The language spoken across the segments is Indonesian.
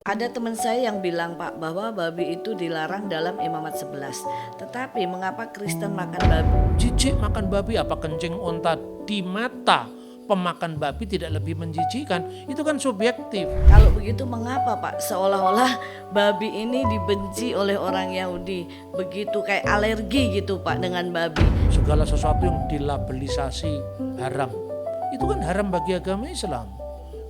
Ada teman saya yang bilang Pak bahwa babi itu dilarang dalam Imamat 11. Tetapi mengapa Kristen makan babi? Jijik makan babi, apa kencing onta di mata pemakan babi tidak lebih menjijikan? Itu kan subjektif. Kalau begitu mengapa Pak seolah-olah babi ini dibenci oleh orang Yahudi? Begitu kayak alergi gitu Pak dengan babi. Segala sesuatu yang dilabelisasi haram, itu kan haram bagi agama Islam.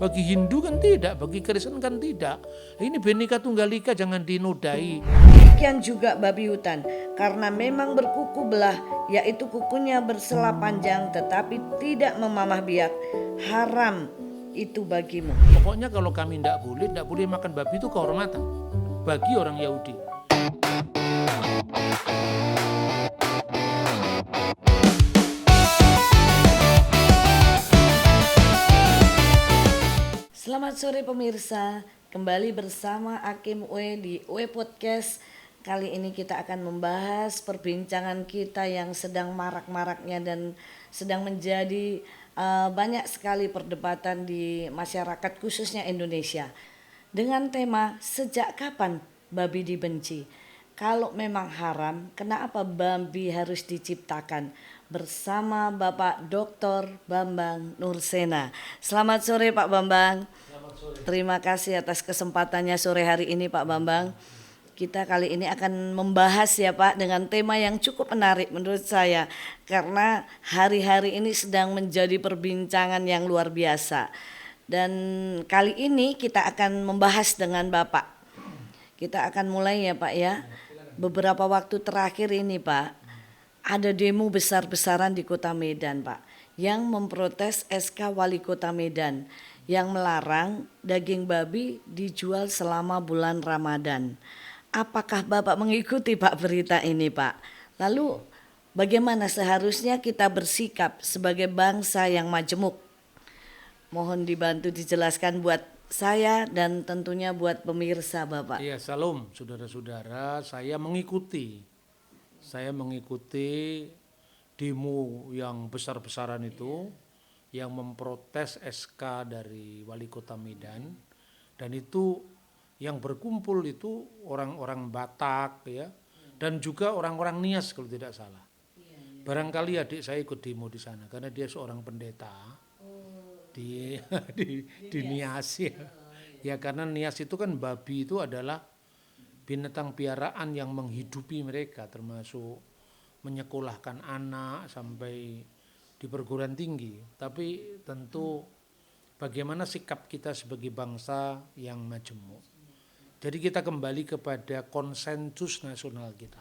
Bagi Hindu kan tidak, bagi Kristen kan tidak. Ini Bhinneka Tunggal Ika, jangan dinodai. Demikian juga babi hutan, karena memang berkuku belah, yaitu kukunya bersela panjang tetapi tidak memamah biak. Haram itu bagimu. Pokoknya kalau kami tidak boleh makan babi, itu kehormatan bagi orang Yahudi. Selamat sore pemirsa, kembali bersama Hakim Ue di Ue Podcast. Kali ini kita akan membahas perbincangan kita yang sedang marak-maraknya dan sedang menjadi banyak sekali perdebatan di masyarakat khususnya Indonesia. Dengan tema sejak kapan babi dibenci? Kalau memang haram, kenapa babi harus diciptakan? Bersama Bapak Dr. Bambang Nursena. Selamat sore Pak Bambang. Terima kasih atas kesempatannya sore hari ini Pak Bambang. Kita kali ini akan membahas ya Pak dengan tema yang cukup menarik menurut saya. Karena hari-hari ini sedang menjadi perbincangan yang luar biasa. Dan kali ini kita akan membahas dengan Bapak. Kita akan mulai ya Pak ya. Beberapa waktu terakhir ini Pak, ada demo besar-besaran di Kota Medan Pak, yang memprotes SK Wali Kota Medan yang melarang daging babi dijual selama bulan Ramadan. Apakah Bapak mengikuti Pak berita ini Pak? Lalu bagaimana seharusnya kita bersikap sebagai bangsa yang majemuk? Mohon dibantu dijelaskan buat saya dan tentunya buat pemirsa Bapak. Iya, salam saudara-saudara, saya mengikuti demo yang besar-besaran itu yang memprotes SK dari Wali Kota Medan, dan itu yang berkumpul itu orang-orang Batak ya, dan juga orang-orang Nias kalau tidak salah. Barangkali adik saya ikut demo di sana karena dia seorang pendeta di di Nias ya. Ya karena Nias itu kan babi itu adalah binatang piaraan yang menghidupi mereka, termasuk menyekolahkan anak sampai di perguruan tinggi. Tapi tentu bagaimana sikap kita sebagai bangsa yang majemuk. Jadi kita kembali kepada konsensus nasional kita.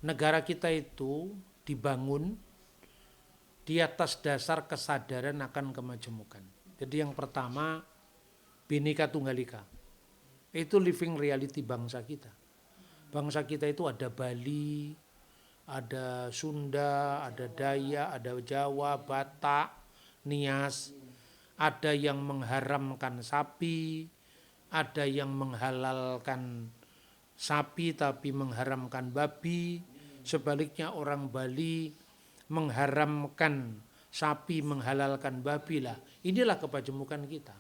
Negara kita itu dibangun di atas dasar kesadaran akan kemajemukan. Jadi yang pertama, Bhinneka Tunggal Ika. Itu living reality bangsa kita. Bangsa kita itu ada Bali, ada Sunda, ada Dayak, ada Jawa, Batak, Nias. Ada yang mengharamkan sapi, ada yang menghalalkan sapi tapi mengharamkan babi. Sebaliknya orang Bali mengharamkan sapi, menghalalkan babi lah. Inilah kepajemukan kita.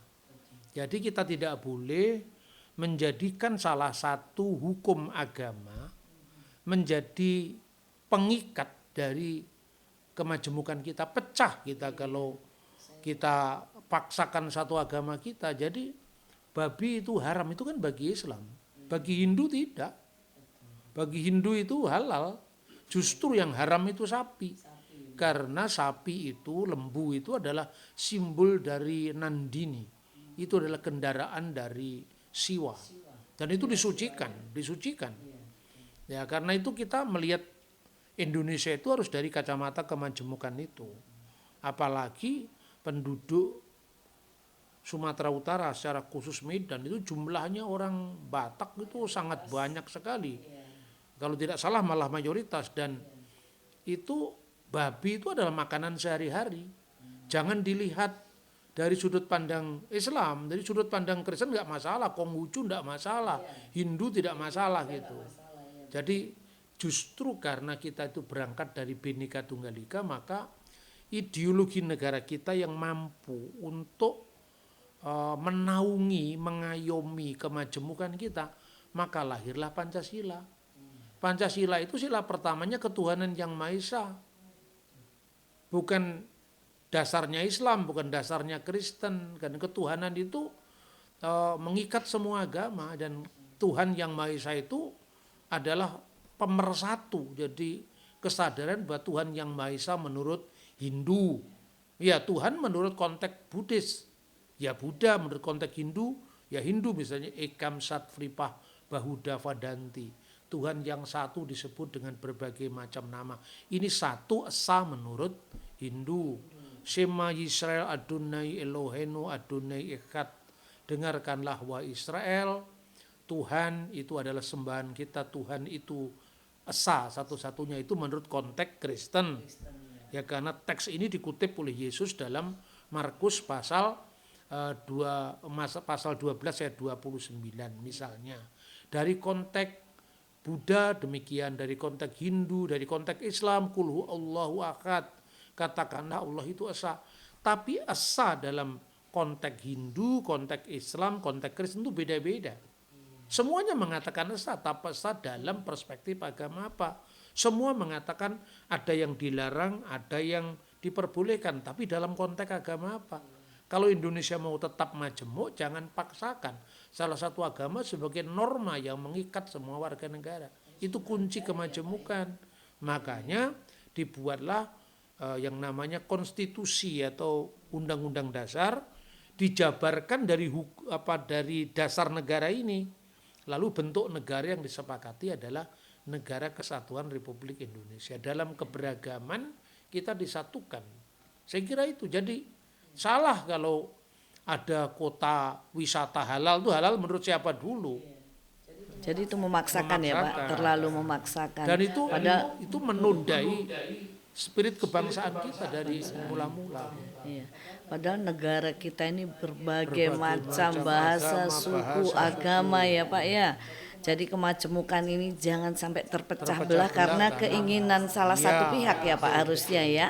Jadi kita tidak boleh menjadikan salah satu hukum agama menjadi pengikat dari kemajemukan kita. Pecah kita kalau kita paksakan satu agama kita. Jadi babi itu haram, itu kan bagi Islam. Bagi Hindu tidak. Bagi Hindu itu halal. Justru yang haram itu sapi. Karena sapi itu, lembu itu adalah simbol dari Nandini. Itu adalah kendaraan dari Siwa. Dan itu disucikan. Ya, karena itu kita melihat Indonesia itu harus dari kacamata kemajemukan itu. Apalagi penduduk Sumatera Utara secara khusus Medan itu jumlahnya orang Batak itu sangat banyak sekali. Kalau tidak salah malah mayoritas, dan itu babi itu adalah makanan sehari-hari. Jangan dilihat dari sudut pandang Islam, dari sudut pandang Kristen nggak masalah, Konghucu nggak masalah, Hindu tidak masalah gitu. Jadi justru karena kita itu berangkat dari Bhinneka Tunggal Ika, maka ideologi negara kita yang mampu untuk menaungi, mengayomi kemajemukan kita, maka lahirlah Pancasila. Pancasila itu sila pertamanya ketuhanan yang Maha Esa. Bukan dasarnya Islam, bukan dasarnya Kristen. Dan ketuhanan itu mengikat semua agama, dan Tuhan yang Maha Esa itu adalah pemersatu. Jadi kesadaran bahwa Tuhan yang Maha Esa menurut Hindu, ya Tuhan menurut konteks Buddhis, ya Buddha, menurut konteks Hindu, ya Hindu, misalnya Ekam Sat Vripah Bahuda Vadanti. Tuhan yang satu disebut dengan berbagai macam nama. Ini satu esa menurut Hindu. Shema Yisrael Adonai Elohenu Adonai Echad. Dengarkanlah wahai Israel, Tuhan itu adalah sembahan kita, Tuhan itu esa satu-satunya, itu menurut konteks Kristen. Ya, karena teks ini dikutip oleh Yesus dalam Markus pasal 12 ayat 29 misalnya. Dari konteks Buddha demikian, dari konteks Hindu, dari konteks Islam, Qul huwallahu ahad, katakanlah Allah itu esa. Tapi esa dalam konteks Hindu, konteks Islam, konteks Kristen itu beda-beda. Semuanya mengatakan esa, tapi esa dalam perspektif agama apa? Semua mengatakan ada yang dilarang, ada yang diperbolehkan, tapi dalam konteks agama apa? Kalau Indonesia mau tetap majemuk, jangan paksakan salah satu agama sebagai norma yang mengikat semua warga negara. Itu kunci kemajemukan. Makanya dibuatlah yang namanya konstitusi atau undang-undang dasar, dijabarkan dari dasar negara ini. Lalu bentuk negara yang disepakati adalah Negara Kesatuan Republik Indonesia. Dalam keberagaman kita disatukan. Saya kira itu. Jadi salah kalau ada kota wisata halal, itu halal menurut siapa dulu? Jadi itu memaksakan ya Pak, terlalu memaksakan. Dan itu menodai spirit kebangsaan kita dari mula-mula. Iya. Padahal negara kita ini berbagai macam bahasa, suku, agama ya Pak ya. Jadi kemajemukan ini jangan sampai terpecah belah karena keinginan salah satu pihak ya Pak, harusnya ya.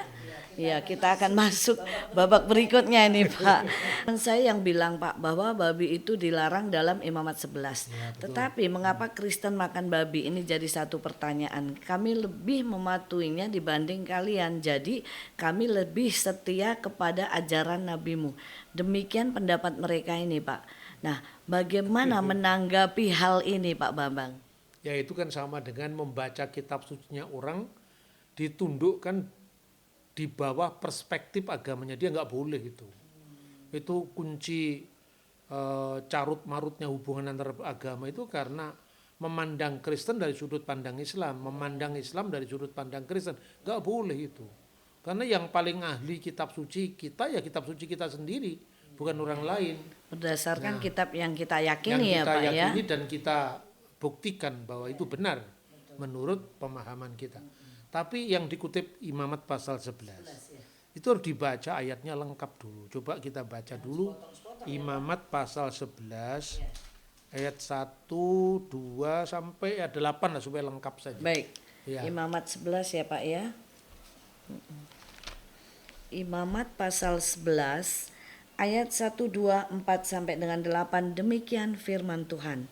Ya, kita akan masuk babak berikutnya ini Pak. Dan saya yang bilang Pak bahwa babi itu dilarang dalam Imamat 11. Ya, tetapi mengapa Kristen makan babi, ini jadi satu pertanyaan. Kami lebih mematuhinya dibanding kalian. Jadi kami lebih setia kepada ajaran nabimu. Demikian pendapat mereka ini Pak. Nah, bagaimana menanggapi hal ini Pak Bambang? Ya, itu kan sama dengan membaca kitab sucinya orang ditundukkan di bawah perspektif agamanya, dia nggak boleh itu. Itu kunci carut marutnya hubungan antar agama itu, karena memandang Kristen dari sudut pandang Islam, memandang Islam dari sudut pandang Kristen, nggak boleh itu. Karena yang paling ahli kitab suci kita ya kitab suci kita sendiri, bukan orang lain. Berdasarkan kitab yang kita yakini ya Pak ya. Yang kita yakini dan kita buktikan bahwa itu benar menurut pemahaman kita. Tapi yang dikutip Imamat pasal 11 itu harus dibaca ayatnya lengkap dulu. Coba kita baca dulu Imamat pasal 11 ayat 1, 2 sampai 8 lah supaya lengkap saja. Baik. Ya. Imamat 11 ya Pak ya. Imamat pasal 11 ayat 1, 2, 4 sampai dengan 8, demikian firman Tuhan.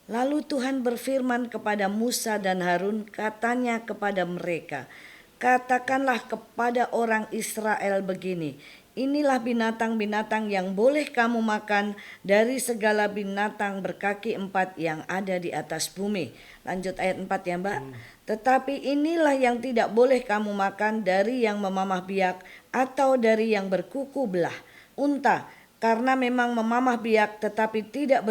Lalu Tuhan berfirman kepada Musa dan Harun, katanya kepada mereka, katakanlah kepada orang Israel begini, inilah binatang-binatang yang boleh kamu makan dari segala binatang berkaki 4 yang ada di atas bumi. Lanjut ayat 4 ya Mbak. Tetapi inilah yang tidak boleh kamu makan dari yang memamah biak atau dari yang berkuku belah. Unta, karena memang memamah biak tetapi tidak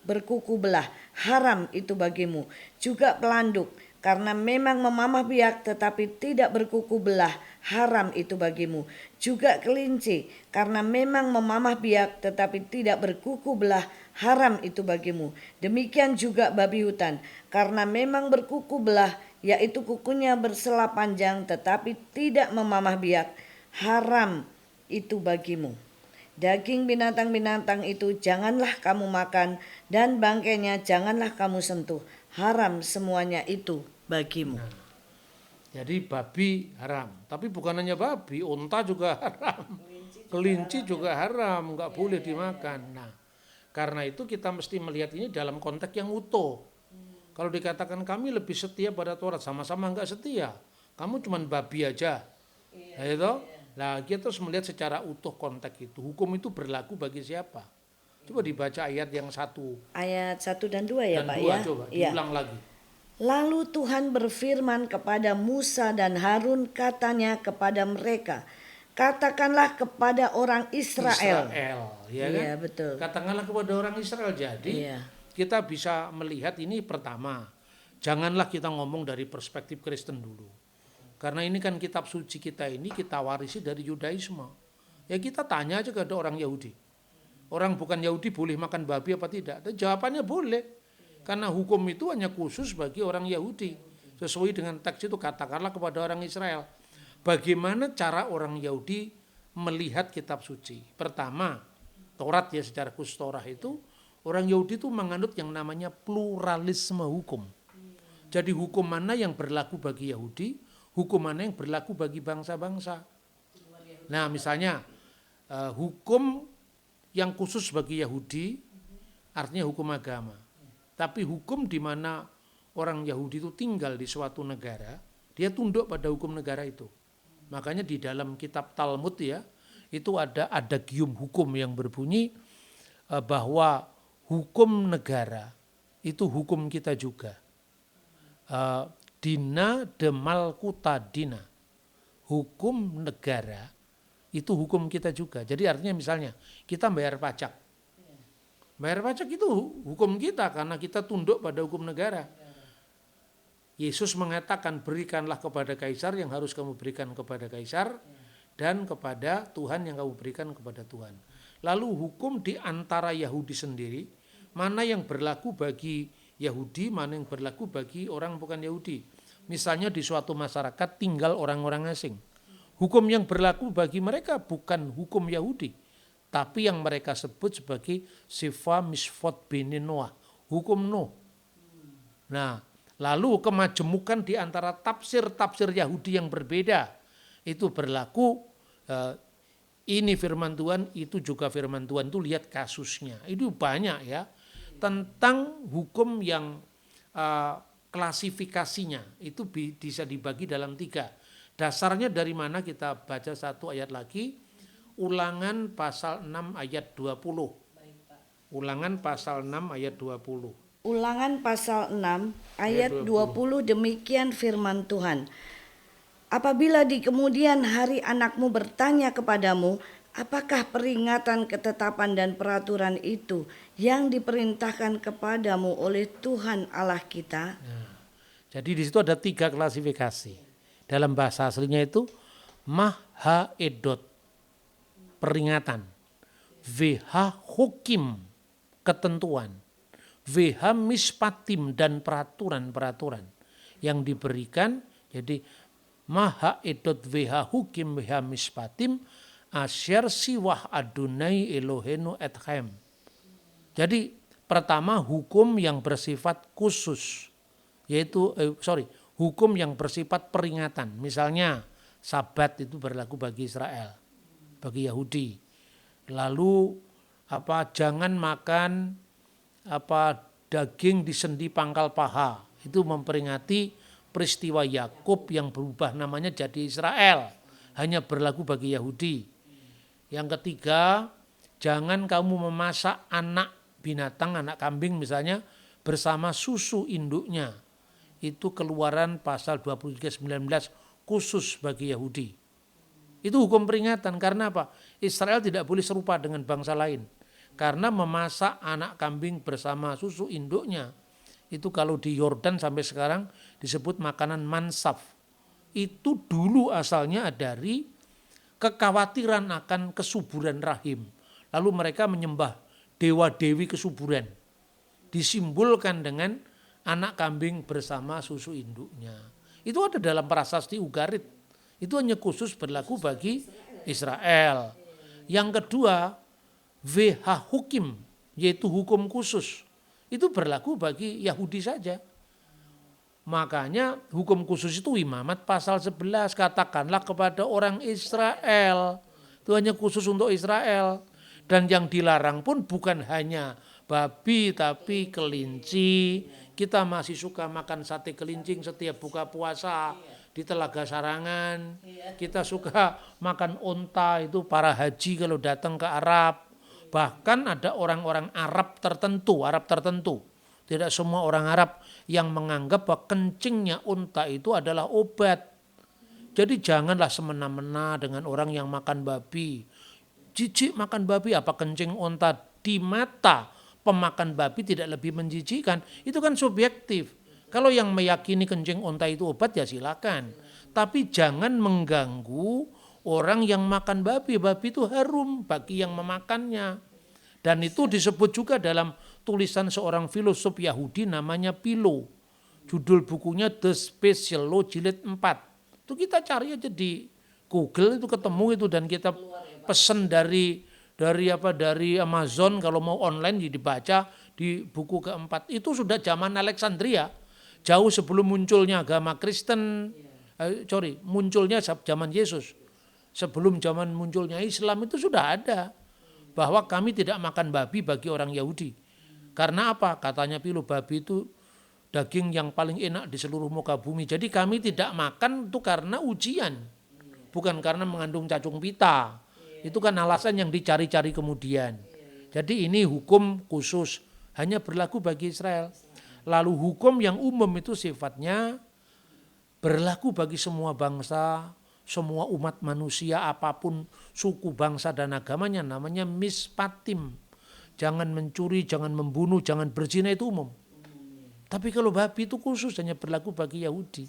berkuku belah, haram itu bagimu. Juga pelanduk, karena memang memamah biak tetapi tidak berkuku belah, haram itu bagimu. Juga kelinci, karena memang memamah biak tetapi tidak berkuku belah, haram itu bagimu. Demikian juga babi hutan, karena memang berkuku belah, yaitu kukunya bersela panjang tetapi tidak memamah biak, haram itu bagimu. Daging binatang-binatang itu janganlah kamu makan, dan bangkainya janganlah kamu sentuh. Haram semuanya itu bagimu. Nah, jadi babi haram. Tapi bukan hanya babi, unta juga haram. kelinci juga haram, nggak boleh dimakan. Nah, karena itu kita mesti melihat ini dalam konteks yang utuh. Kalau dikatakan kami lebih setia pada Taurat, sama-sama nggak setia. Kamu cuma babi aja. Nah, itu. Nah, kita harus melihat secara utuh konteks itu. Hukum itu berlaku bagi siapa? Coba dibaca ayat yang 1 Ayat 1 dan 2 ya dan Pak 2, ya. coba Iya. diulang lagi. Lalu Tuhan berfirman kepada Musa dan Harun, katanya kepada mereka, katakanlah kepada orang Israel. Ya kan? Iya, betul. Katakanlah kepada orang Israel. Jadi Iya. kita bisa melihat ini pertama, janganlah kita ngomong dari perspektif Kristen dulu. Karena ini kan kitab suci kita ini kita warisi dari Yudaisme. Ya kita tanya aja kepada orang Yahudi. Orang bukan Yahudi boleh makan babi apa tidak? Dan jawabannya boleh. Karena hukum itu hanya khusus bagi orang Yahudi. Sesuai dengan teks itu, katakanlah kepada orang Israel. Bagaimana cara orang Yahudi melihat kitab suci? Pertama, Taurat ya, secara khusus Taurat itu, orang Yahudi itu menganut yang namanya pluralisme hukum. Jadi hukum mana yang berlaku bagi Yahudi, hukum mana yang berlaku bagi bangsa-bangsa. Nah misalnya hukum yang khusus bagi Yahudi artinya hukum agama. Tapi hukum di mana orang Yahudi itu tinggal di suatu negara, dia tunduk pada hukum negara itu. Makanya di dalam kitab Talmud ya, itu ada adagium hukum yang berbunyi bahwa hukum negara itu hukum kita juga. Dina demal kutadina, hukum negara itu hukum kita juga. Jadi artinya misalnya kita bayar pajak. Bayar pajak itu hukum kita karena kita tunduk pada hukum negara. Yesus mengatakan berikanlah kepada kaisar yang harus kamu berikan kepada kaisar dan kepada Tuhan yang kamu berikan kepada Tuhan. Lalu hukum di antara Yahudi sendiri, mana yang berlaku bagi Yahudi, mana yang berlaku bagi orang bukan Yahudi. Misalnya di suatu masyarakat tinggal orang-orang asing. Hukum yang berlaku bagi mereka bukan hukum Yahudi, tapi yang mereka sebut sebagai sifa misfot bini Noah, hukum Nuh. Nah, lalu kemajemukan di antara tafsir-tafsir Yahudi yang berbeda, itu berlaku, ini firman Tuhan, itu juga firman Tuhan, itu lihat kasusnya. Itu banyak ya, tentang hukum yang klasifikasinya, itu bisa dibagi dalam 3. Dasarnya dari mana? Kita baca satu ayat lagi, Ulangan pasal 6 ayat 20. Ulangan pasal 6 ayat 20. Ulangan pasal 6 ayat 20, demikian firman Tuhan. Apabila di kemudian hari anakmu bertanya kepadamu, apakah peringatan, ketetapan dan peraturan itu yang diperintahkan kepadamu oleh Tuhan Allah kita? Nah, jadi di situ ada 3 klasifikasi. Dalam bahasa aslinya itu maha edot, peringatan, VH hukim, ketentuan, VH mispatim dan peraturan-peraturan yang diberikan. Jadi maha edot VH hukim VH mispatim asyar siwah adunai elohenu etchem. Jadi pertama hukum yang bersifat khusus, yaitu hukum yang bersifat peringatan. Misalnya Sabat itu berlaku bagi Israel, bagi Yahudi. Lalu jangan makan daging di sendi pangkal paha. Itu memperingati peristiwa Yakub yang berubah namanya jadi Israel. Hanya berlaku bagi Yahudi. Yang ketiga, jangan kamu memasak anak binatang, anak kambing misalnya, bersama susu induknya. Itu Keluaran pasal 23:19 khusus bagi Yahudi. Itu hukum peringatan. Karena apa? Israel tidak boleh serupa dengan bangsa lain. Karena memasak anak kambing bersama susu induknya. Itu kalau di Yordan sampai sekarang disebut makanan mansaf. Itu dulu asalnya dari kekhawatiran akan kesuburan rahim. Lalu mereka menyembah dewa-dewi kesuburan. Disimbolkan dengan anak kambing bersama susu induknya. Itu ada dalam prasasti Ugarit. Itu hanya khusus berlaku bagi Israel. Yang kedua, VH hukim, yaitu hukum khusus. Itu berlaku bagi Yahudi saja. Makanya hukum khusus itu Imamat pasal 11, katakanlah kepada orang Israel, Itu hanya khusus untuk Israel. Dan yang dilarang pun bukan hanya babi tapi kelinci. Kita masih suka makan sate kelincing setiap buka puasa di Telaga Sarangan. Kita suka makan onta itu para haji kalau datang ke Arab. Bahkan ada orang-orang Arab tertentu, tidak semua orang Arab yang menganggap bahwa kencingnya unta itu adalah obat. Jadi janganlah semena-mena dengan orang yang makan babi. Jijik makan babi, apa kencing unta di mata pemakan babi tidak lebih menjijikkan. Itu kan subjektif. Kalau yang meyakini kencing unta itu obat ya silakan. Tapi jangan mengganggu orang yang makan babi. Babi itu harum bagi yang memakannya. Dan itu disebut juga dalam tulisan seorang filosof Yahudi namanya Philo. Judul bukunya The Special Law jilid 4. Itu kita cari aja di Google itu ketemu itu dan kita pesen dari Amazon kalau mau online dibaca di buku keempat. Itu sudah zaman Alexandria. Jauh sebelum munculnya agama Kristen, munculnya zaman Yesus. Sebelum zaman munculnya Islam itu sudah ada. Bahwa kami tidak makan babi bagi orang Yahudi. Karena apa? Katanya Philo, babi itu daging yang paling enak di seluruh muka bumi. Jadi kami tidak makan itu karena ujian. Bukan karena mengandung cacung pita. Itu kan alasan yang dicari-cari kemudian. Jadi ini hukum khusus. Hanya berlaku bagi Israel. Lalu hukum yang umum itu sifatnya berlaku bagi semua bangsa, semua umat manusia, apapun suku, bangsa, dan agamanya, namanya mispatim. Jangan mencuri, jangan membunuh, jangan berzina, itu umum. Tapi kalau babi itu khusus, hanya berlaku bagi Yahudi.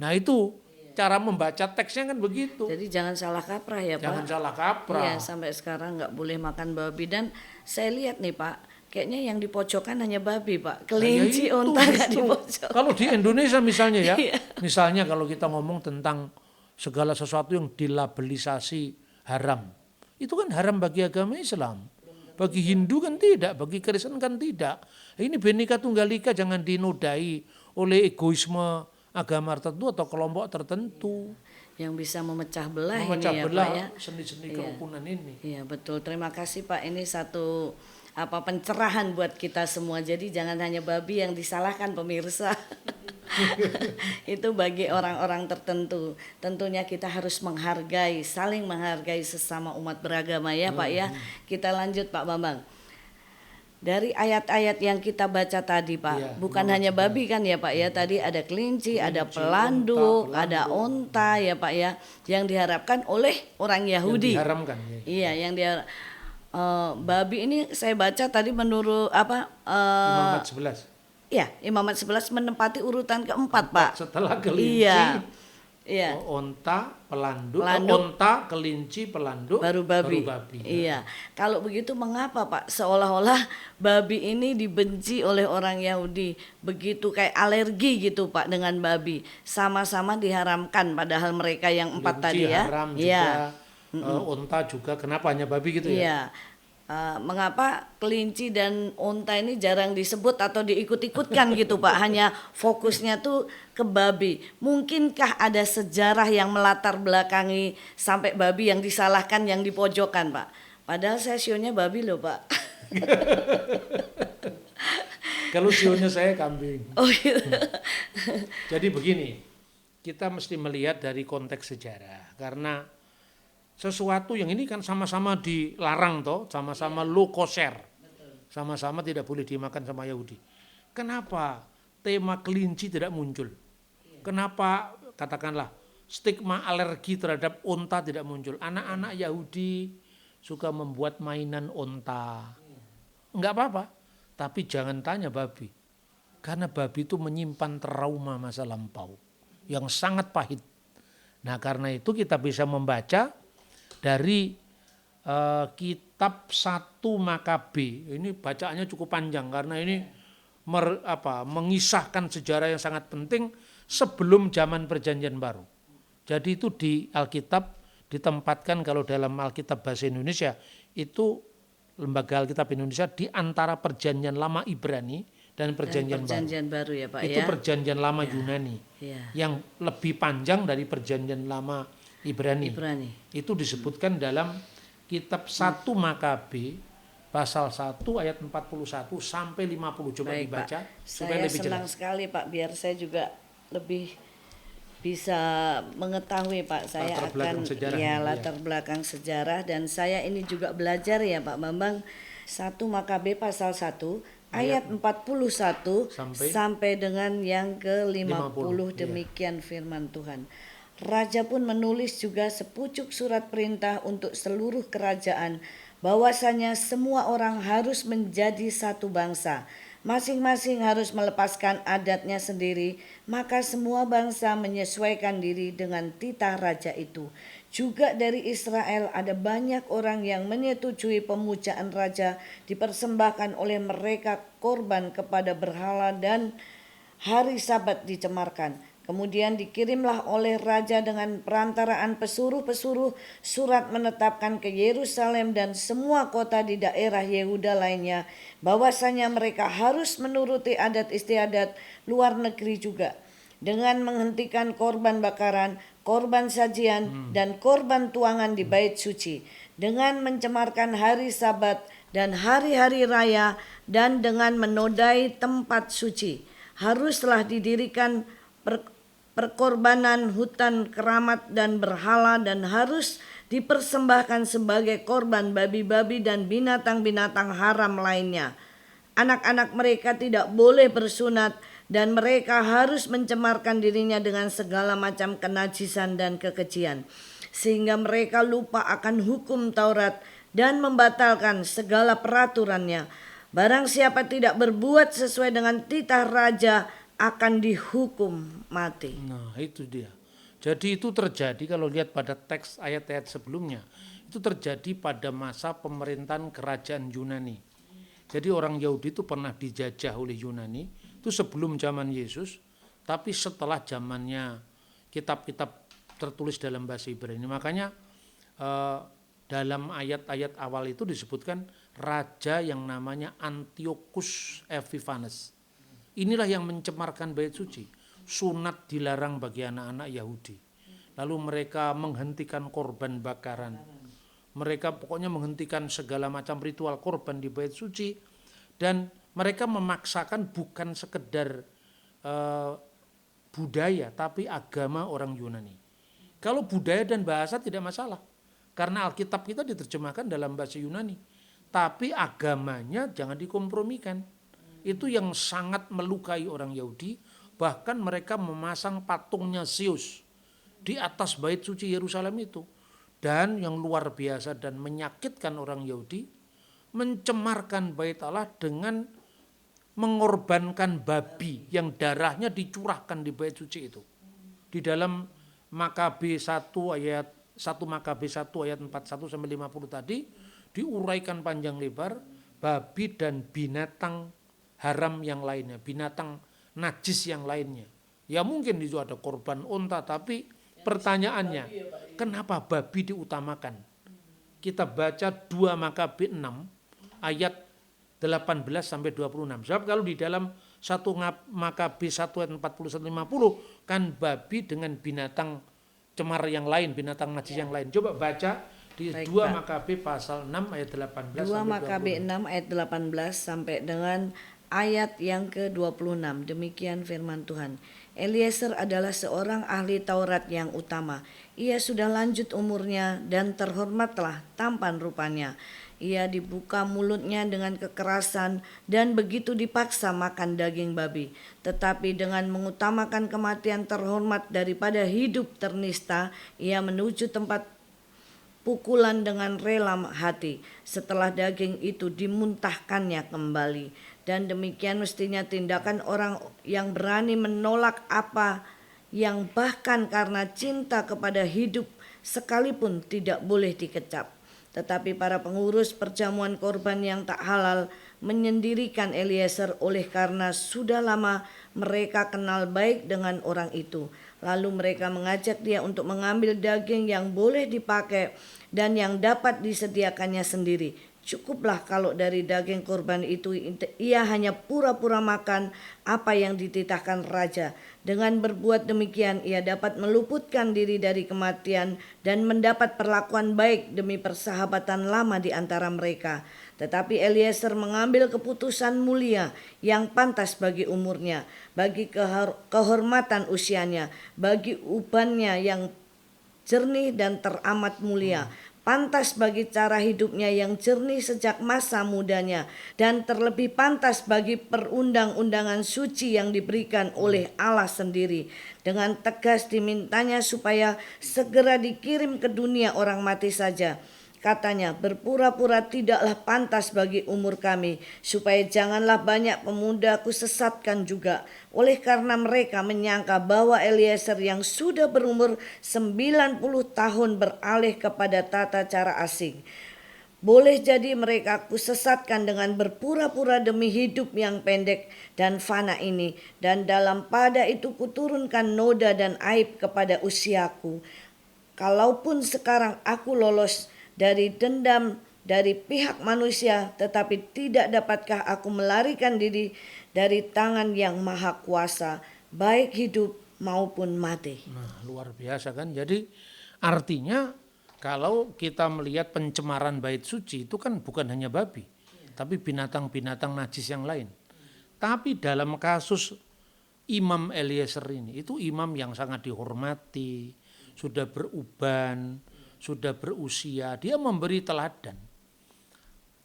Nah itu cara membaca teksnya kan begitu. Jadi jangan salah kaprah ya Pak. Jangan salah kaprah. Iya, sampai sekarang nggak boleh makan babi. Dan saya lihat nih Pak, kayaknya yang di pojokan hanya babi Pak. Kelinci, Ya unta nggak di pojok. Kalau di Indonesia misalnya ya, Iya. misalnya kalau kita ngomong tentang segala sesuatu yang dilabelisasi haram. Itu kan haram bagi agama Islam. Bagi Hindu kan tidak, bagi Kristen kan tidak. Ini Bhinneka Tunggal Ika jangan dinodai oleh egoisme agama tertentu atau kelompok tertentu. Yang bisa memecah belah ini Memecah ya belah Pak ya. seni-seni kerukunan ini. Iya betul, terima kasih Pak. Ini satu pencerahan buat kita semua. Jadi jangan hanya babi yang disalahkan pemirsa. Itu bagi orang-orang tertentu. Tentunya kita harus menghargai, saling menghargai sesama umat beragama ya Pak ya. Kita lanjut Pak Bambang. Dari ayat-ayat yang kita baca tadi Pak, Iya, bukan hanya babi kan ya Pak ya, tadi ada kelinci, ada pelanduk, ada onta ya Pak ya, yang diharapkan oleh orang Yahudi. Yang diharamkan. Ya. Iya, yang dia babi ini saya baca tadi menurut Imamat 11. Ya, Imamat 11 menempati urutan keempat Pak. Setelah kelinci, Iya. onta, pelanduk, Pelanduk. onta, kelinci, pelanduk, Baru babi. Iya. Kalau begitu mengapa Pak seolah-olah babi ini dibenci oleh orang Yahudi, begitu kayak alergi gitu Pak dengan babi. Sama-sama diharamkan padahal mereka yang empat kelinci tadi ya. haram Iya. juga, onta juga. Kenapa hanya babi gitu ya? Iya. Mengapa kelinci dan onta ini jarang disebut atau diikut-ikutkan gitu Pak? Hanya fokusnya tuh ke babi. Mungkinkah ada sejarah yang melatar belakangi sampai babi yang disalahkan, yang dipojokkan Pak? Padahal saya sionya babi loh Pak. Kalau sionya saya kambing. Oh gitu. Jadi begini, kita mesti melihat dari konteks sejarah. Karena sesuatu yang ini kan sama-sama dilarang toh, sama-sama lo kosher. Sama-sama tidak boleh dimakan sama Yahudi. Kenapa tema kelinci tidak muncul? Kenapa katakanlah stigma alergi terhadap onta tidak muncul? Anak-anak Yahudi suka membuat mainan onta. Enggak apa-apa, tapi jangan tanya babi. Karena babi itu menyimpan trauma masa lampau yang sangat pahit. Nah karena itu kita bisa membaca dari kitab 1 Makabe. Ini bacaannya cukup panjang karena ini mengisahkan sejarah yang sangat penting sebelum zaman Perjanjian Baru. Jadi itu di Alkitab ditempatkan, kalau dalam Alkitab bahasa Indonesia itu Lembaga Alkitab Indonesia, di antara Perjanjian Lama Ibrani dan Perjanjian Baru ya Pak itu ya. Perjanjian Lama Yunani Ya. yang lebih panjang dari Perjanjian Lama Ibrani. Itu disebutkan dalam kitab 1 Makabe pasal 1 ayat 41 sampai 50. Coba Baik, dibaca Pak. supaya Saya lebih senang jelas. sekali Pak, biar saya juga lebih bisa mengetahui Pak. Saya Latar belakang akan sejarahnya, ya. latar belakang sejarah, dan saya ini juga belajar ya Pak Bambang. 1 Makabe pasal 1 ayat 41 sampai dengan yang ke-50. 50, iya. Demikian firman Tuhan. Raja pun menulis juga sepucuk surat perintah untuk seluruh kerajaan, bahwasanya semua orang harus menjadi satu bangsa. Masing-masing harus melepaskan adatnya sendiri, maka semua bangsa menyesuaikan diri dengan titah raja itu. Juga dari Israel ada banyak orang yang menyetujui pemujaan raja dipersembahkan oleh mereka korban kepada berhala, dan hari Sabat dicemarkan. Kemudian dikirimlah oleh raja dengan perantaraan pesuruh-pesuruh surat menetapkan ke Yerusalem dan semua kota di daerah Yehuda lainnya, bahwasanya mereka harus menuruti adat istiadat luar negeri juga, dengan menghentikan korban bakaran, korban sajian, dan korban tuangan di bait suci, dengan mencemarkan hari Sabat dan hari-hari raya, dan dengan menodai tempat suci. Haruslah didirikan perkorbanan hutan keramat dan berhala, dan harus dipersembahkan sebagai korban babi-babi dan binatang-binatang haram lainnya. Anak-anak mereka tidak boleh bersunat, dan mereka harus mencemarkan dirinya dengan segala macam kenajisan dan kekejian, sehingga mereka lupa akan hukum Taurat dan membatalkan segala peraturannya. Barang siapa tidak berbuat sesuai dengan titah raja akan dihukum mati. Nah, itu dia. Jadi itu terjadi kalau lihat pada teks ayat-ayat sebelumnya. Itu terjadi pada masa pemerintahan kerajaan Yunani. Jadi orang Yahudi itu pernah dijajah oleh Yunani. Itu sebelum zaman Yesus. Tapi setelah zamannya kitab-kitab tertulis dalam bahasa Ibrani. Makanya dalam ayat-ayat awal itu disebutkan raja yang namanya Antiochus Epiphanes. Inilah yang mencemarkan bait suci. Sunat dilarang bagi anak-anak Yahudi. Lalu mereka menghentikan korban bakaran. Mereka pokoknya menghentikan segala macam ritual korban di bait suci. Dan mereka memaksakan bukan sekedar budaya, tapi agama orang Yunani. Kalau budaya dan bahasa tidak masalah. Karena Alkitab kita diterjemahkan dalam bahasa Yunani. Tapi agamanya jangan dikompromikan. Itu yang sangat melukai orang Yahudi. Bahkan mereka memasang patungnya Zeus di atas bait suci Yerusalem itu. Dan yang luar biasa dan menyakitkan orang Yahudi, mencemarkan bait Allah dengan mengorbankan babi yang darahnya dicurahkan di bait suci itu. Di dalam Makabe 1 ayat 1 Makabe 1 ayat 41 sampai 50 tadi diuraikan panjang lebar babi dan binatang haram yang lainnya, binatang najis yang lainnya. Ya mungkin itu ada korban unta, tapi pertanyaannya kenapa babi diutamakan? Kita baca 2 Makabe 6 ayat 18 sampai 26. Sebab kalau di dalam 1 Makabe 1 ayat 41 50 kan babi dengan binatang cemar yang lain, binatang najis yang lain. Coba baca di 2 Makabe pasal 6 ayat 18 2 sampai 26. Makabe 6 ayat 18 sampai dengan ayat yang ke-26. Demikian firman Tuhan. Eliezer adalah seorang ahli Taurat yang utama. Ia sudah lanjut umurnya dan terhormatlah tampan rupanya. Ia dibuka mulutnya dengan kekerasan dan begitu dipaksa makan daging babi. Tetapi dengan mengutamakan kematian terhormat daripada hidup ternista, ia menuju tempat pukulan dengan rela hati setelah daging itu dimuntahkannya kembali. Dan demikian mestinya tindakan orang yang berani menolak apa yang bahkan karena cinta kepada hidup sekalipun tidak boleh dikecap. Tetapi para pengurus perjamuan korban yang tak halal menyendirikan Eliezer oleh karena sudah lama mereka kenal baik dengan orang itu. Lalu mereka mengajak dia untuk mengambil daging yang boleh dipakai dan yang dapat disediakannya sendiri. Cukuplah kalau dari daging korban itu ia hanya pura-pura makan apa yang dititahkan raja. Dengan berbuat demikian ia dapat meluputkan diri dari kematian dan mendapat perlakuan baik demi persahabatan lama di antara mereka. Tetapi Eliezer mengambil keputusan mulia yang pantas bagi umurnya, bagi kehormatan usianya, bagi ubannya yang jernih dan teramat mulia, pantas bagi cara hidupnya yang jernih sejak masa mudanya, dan terlebih pantas bagi perundang-undangan suci yang diberikan oleh Allah sendiri. Dengan tegas dimintanya supaya segera dikirim ke dunia orang mati saja. Katanya, berpura-pura tidaklah pantas bagi umur kami, supaya janganlah banyak pemuda kusesatkan juga. Oleh karena mereka menyangka bahwa Eliezer yang sudah berumur 90 tahun beralih kepada tata cara asing. Boleh jadi mereka kusesatkan dengan berpura-pura demi hidup yang pendek dan fana ini. Dan dalam pada itu kuturunkan noda dan aib kepada usiaku. Kalaupun sekarang aku lolos dari dendam dari pihak manusia, tetapi tidak dapatkah aku melarikan diri dari tangan yang maha kuasa, baik hidup maupun mati. Nah, luar biasa kan. Jadi artinya kalau kita melihat pencemaran bait suci itu kan bukan hanya babi, tapi binatang-binatang najis yang lain. Tapi dalam kasus Imam Eliezer ini, itu imam yang sangat dihormati, sudah beruban, sudah berusia, dia memberi teladan.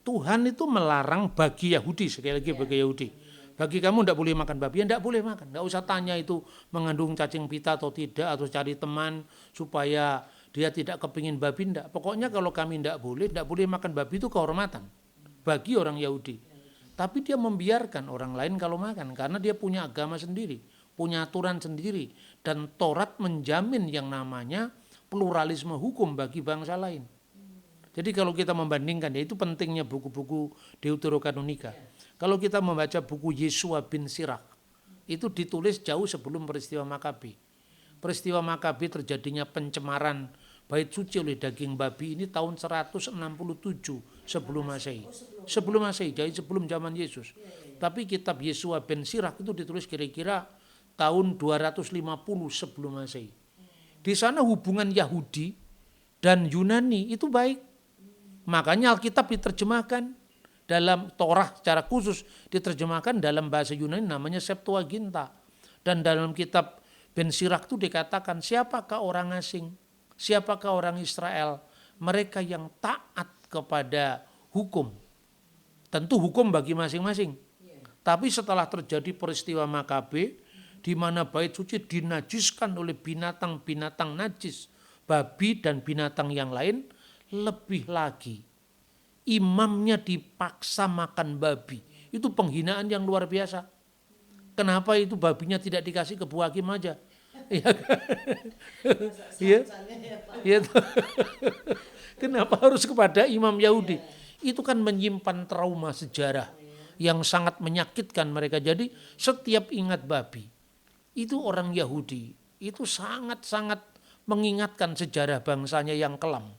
Tuhan itu melarang bagi Yahudi, sekali lagi bagi Yahudi. Bagi kamu tidak boleh makan babi, ya tidak boleh makan. Tidak usah tanya itu mengandung cacing pita atau tidak, atau cari teman supaya dia tidak kepingin babi, tidak. Pokoknya kalau kami tidak boleh makan babi, itu kehormatan bagi orang Yahudi. Tapi dia membiarkan orang lain kalau makan, karena dia punya agama sendiri, punya aturan sendiri. Dan Taurat menjamin yang namanya pluralisme hukum bagi bangsa lain. Jadi kalau kita membandingkan, ya itu pentingnya buku-buku Deuterokanonika. Kalau kita membaca buku Yesua bin Sirak, itu ditulis jauh sebelum peristiwa Makabi. Peristiwa Makabi terjadinya pencemaran bait suci oleh daging babi ini tahun 167 sebelum Masehi. Sebelum Masehi, jadi sebelum zaman Yesus. Tapi kitab Yesua bin Sirak itu ditulis kira-kira tahun 250 sebelum Masehi. Di sana hubungan Yahudi dan Yunani itu baik. Makanya Alkitab diterjemahkan dalam Torah secara khusus, diterjemahkan dalam bahasa Yunani namanya Septuaginta. Dan dalam kitab Ben Sirak itu dikatakan, siapakah orang asing, siapakah orang Israel, mereka yang taat kepada hukum. Tentu hukum bagi masing-masing. Tapi setelah terjadi peristiwa Makabe, di mana bait suci dinajiskan oleh binatang-binatang najis, babi dan binatang yang lain, lebih lagi imamnya dipaksa makan babi. Itu penghinaan yang luar biasa. Kenapa itu babinya tidak dikasih ke Bu Hakim aja? Iya. Kenapa harus kepada imam Yahudi? Itu kan menyimpan trauma sejarah yang sangat menyakitkan mereka. Jadi setiap ingat babi, itu orang Yahudi, itu sangat-sangat mengingatkan sejarah bangsanya yang kelam.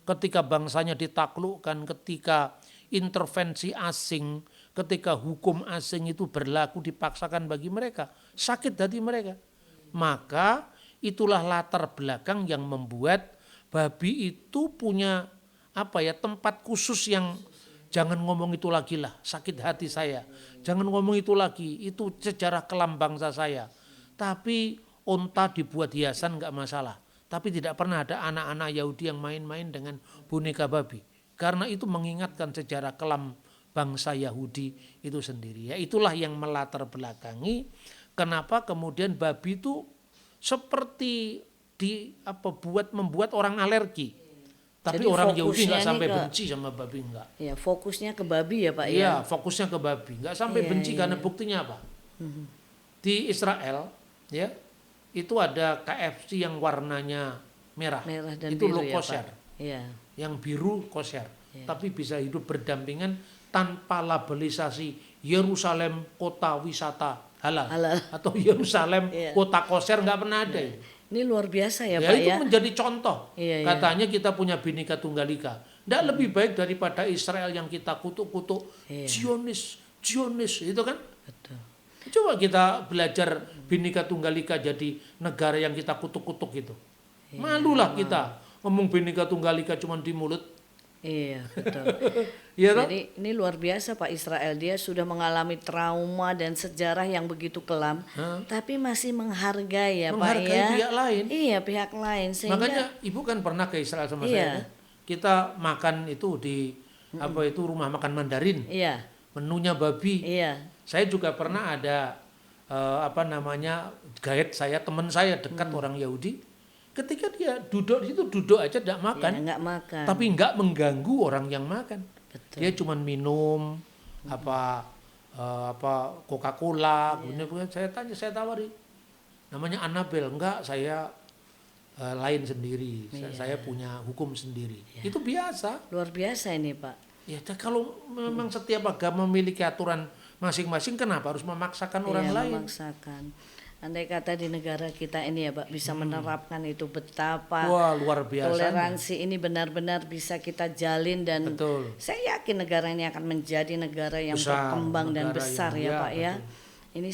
Ketika bangsanya ditaklukkan, ketika intervensi asing, ketika hukum asing itu berlaku dipaksakan bagi mereka, sakit hati mereka. Maka itulah latar belakang yang membuat babi itu punya tempat khusus yang jangan ngomong itu lagi lah, sakit hati saya. Jangan ngomong itu lagi, itu sejarah kelam bangsa saya. Tapi onta dibuat hiasan enggak masalah. Tapi tidak pernah ada anak-anak Yahudi yang main-main dengan boneka babi. Karena itu mengingatkan sejarah kelam bangsa Yahudi itu sendiri. Ya, itulah yang melatar belakangi kenapa kemudian babi itu seperti membuat orang alergi. Tapi jadi orang Yahudi enggak sampai benci sama babi, enggak. Ya, fokusnya ke babi ya Pak ya. Iya, fokusnya ke babi. Enggak sampai benci karena buktinya apa? Di Israel ya, itu ada KFC yang warnanya merah dan itu biru, low kosher. Ya, Yang biru kosher. Tapi bisa hidup berdampingan tanpa labelisasi Yerusalem kota wisata halal. Atau Yerusalem kota kosher, nggak pernah ada. Ini luar biasa ya Pak ya. Itu ya. menjadi contoh. Katanya kita punya Bhinneka Tunggal Ika. Tidak lebih baik daripada Israel yang kita kutuk-kutuk. Iya. Zionis, itu kan? Betul. Coba kita belajar Bhinneka Tunggal Ika jadi negara yang kita kutuk-kutuk gitu. Malulah kita ngomong Bhinneka Tunggal Ika cuma di mulut. Iya, betul. Iya toh? Jadi ini luar biasa Pak Israel, dia sudah mengalami trauma dan sejarah yang begitu kelam, tapi masih menghargai ya Pak Menghargai ya. pihak lain. Iya, pihak lain sehingga Makanya ibu kan pernah ke Israel sama Iya. saya kan? Kita makan itu di apa itu rumah makan Mandarin. iya, Menunya babi. iya, Saya juga pernah ada apa namanya guide saya, teman saya dekat orang Yahudi. Ketika dia duduk di situ duduk aja tidak iya, makan, enggak makan. tapi nggak mengganggu orang yang makan. Betul. Dia cuma minum apa Coca-Cola. Kemudian saya tanya, saya tawari, namanya Annabel, enggak, saya lain sendiri. Saya punya hukum sendiri. Itu biasa. Luar biasa ini Pak. Ya, kalau memang setiap agama memiliki aturan masing-masing, kenapa harus memaksakan orang Iya, lain? memaksakan. Andai kata di negara kita ini ya Pak bisa menerapkan itu betapa Wah, luar biasa. toleransi ini benar-benar bisa kita jalin dan Betul. saya yakin negara ini akan menjadi negara yang Besar, berkembang dan negara besar yang- ya ya, Pak ya. Ini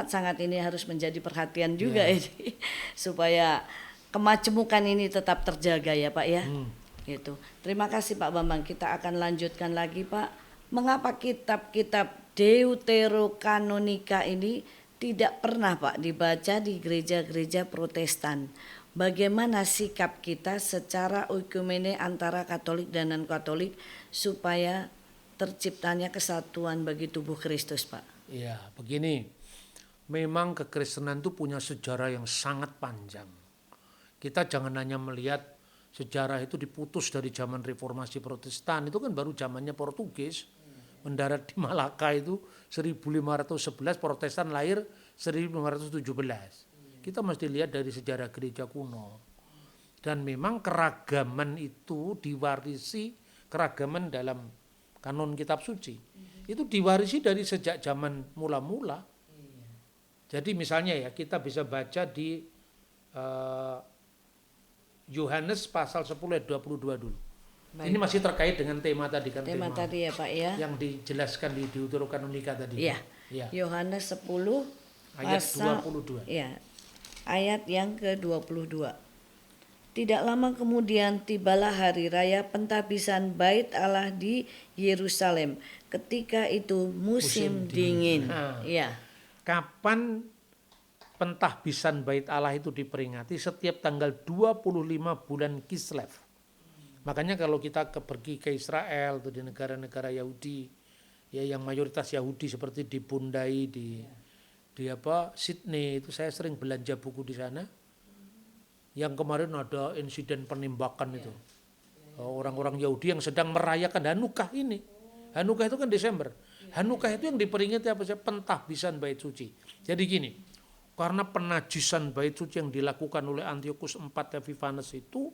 sangat ini harus menjadi perhatian juga ini supaya kemajemukan ini tetap terjaga ya Pak ya. Gitu. Terima kasih Pak Bambang. Kita akan lanjutkan lagi Pak. Mengapa kitab-kitab Deuterokanonika ini tidak pernah Pak dibaca di gereja-gereja Protestan? Bagaimana sikap kita secara oikumene antara Katolik dan non-Katolik supaya terciptanya kesatuan bagi tubuh Kristus Pak? Ya, begini. Memang kekristenan itu punya sejarah yang sangat panjang. Kita jangan hanya melihat sejarah itu diputus dari zaman Reformasi Protestan. Itu kan baru zamannya Portugis. Mendarat di Malaka itu 1511, Protestan lahir 1517. Kita mesti lihat dari sejarah gereja kuno. Dan memang keragaman itu diwarisi, keragaman dalam kanon kitab suci. Itu diwarisi dari sejak zaman mula-mula. Jadi misalnya ya, kita bisa baca di Yohanes pasal 10 ayat 22 dulu. Baik. Ini masih terkait dengan tema tadi kan, Tema tadi ya Pak ya. yang dijelaskan di Deuterokanonika tadi. Iya. Ya. Yohanes 10 Ayat pasal 22. Ya. Ayat yang ke-22. Tidak lama kemudian tibalah hari raya pentabisan Bait Allah di Yerusalem. Ketika itu musim dingin. Nah. Ya. Kapan pentahbisan Bait Allah itu diperingati? Setiap tanggal 25 bulan Kislev. Makanya kalau kita pergi ke Israel atau di negara-negara Yahudi, ya yang mayoritas Yahudi seperti di Bundai, di Sydney, itu saya sering belanja buku di sana. Yang kemarin ada insiden penembakan itu. Orang-orang Yahudi yang sedang merayakan Hanukkah ini. Hanukkah itu kan Desember. Hanukkah itu yang diperingati apa sih? Pentahbisan Bait Suci. Jadi gini, karena penajisan Bait Suci yang dilakukan oleh Antiochus IV Epiphanes itu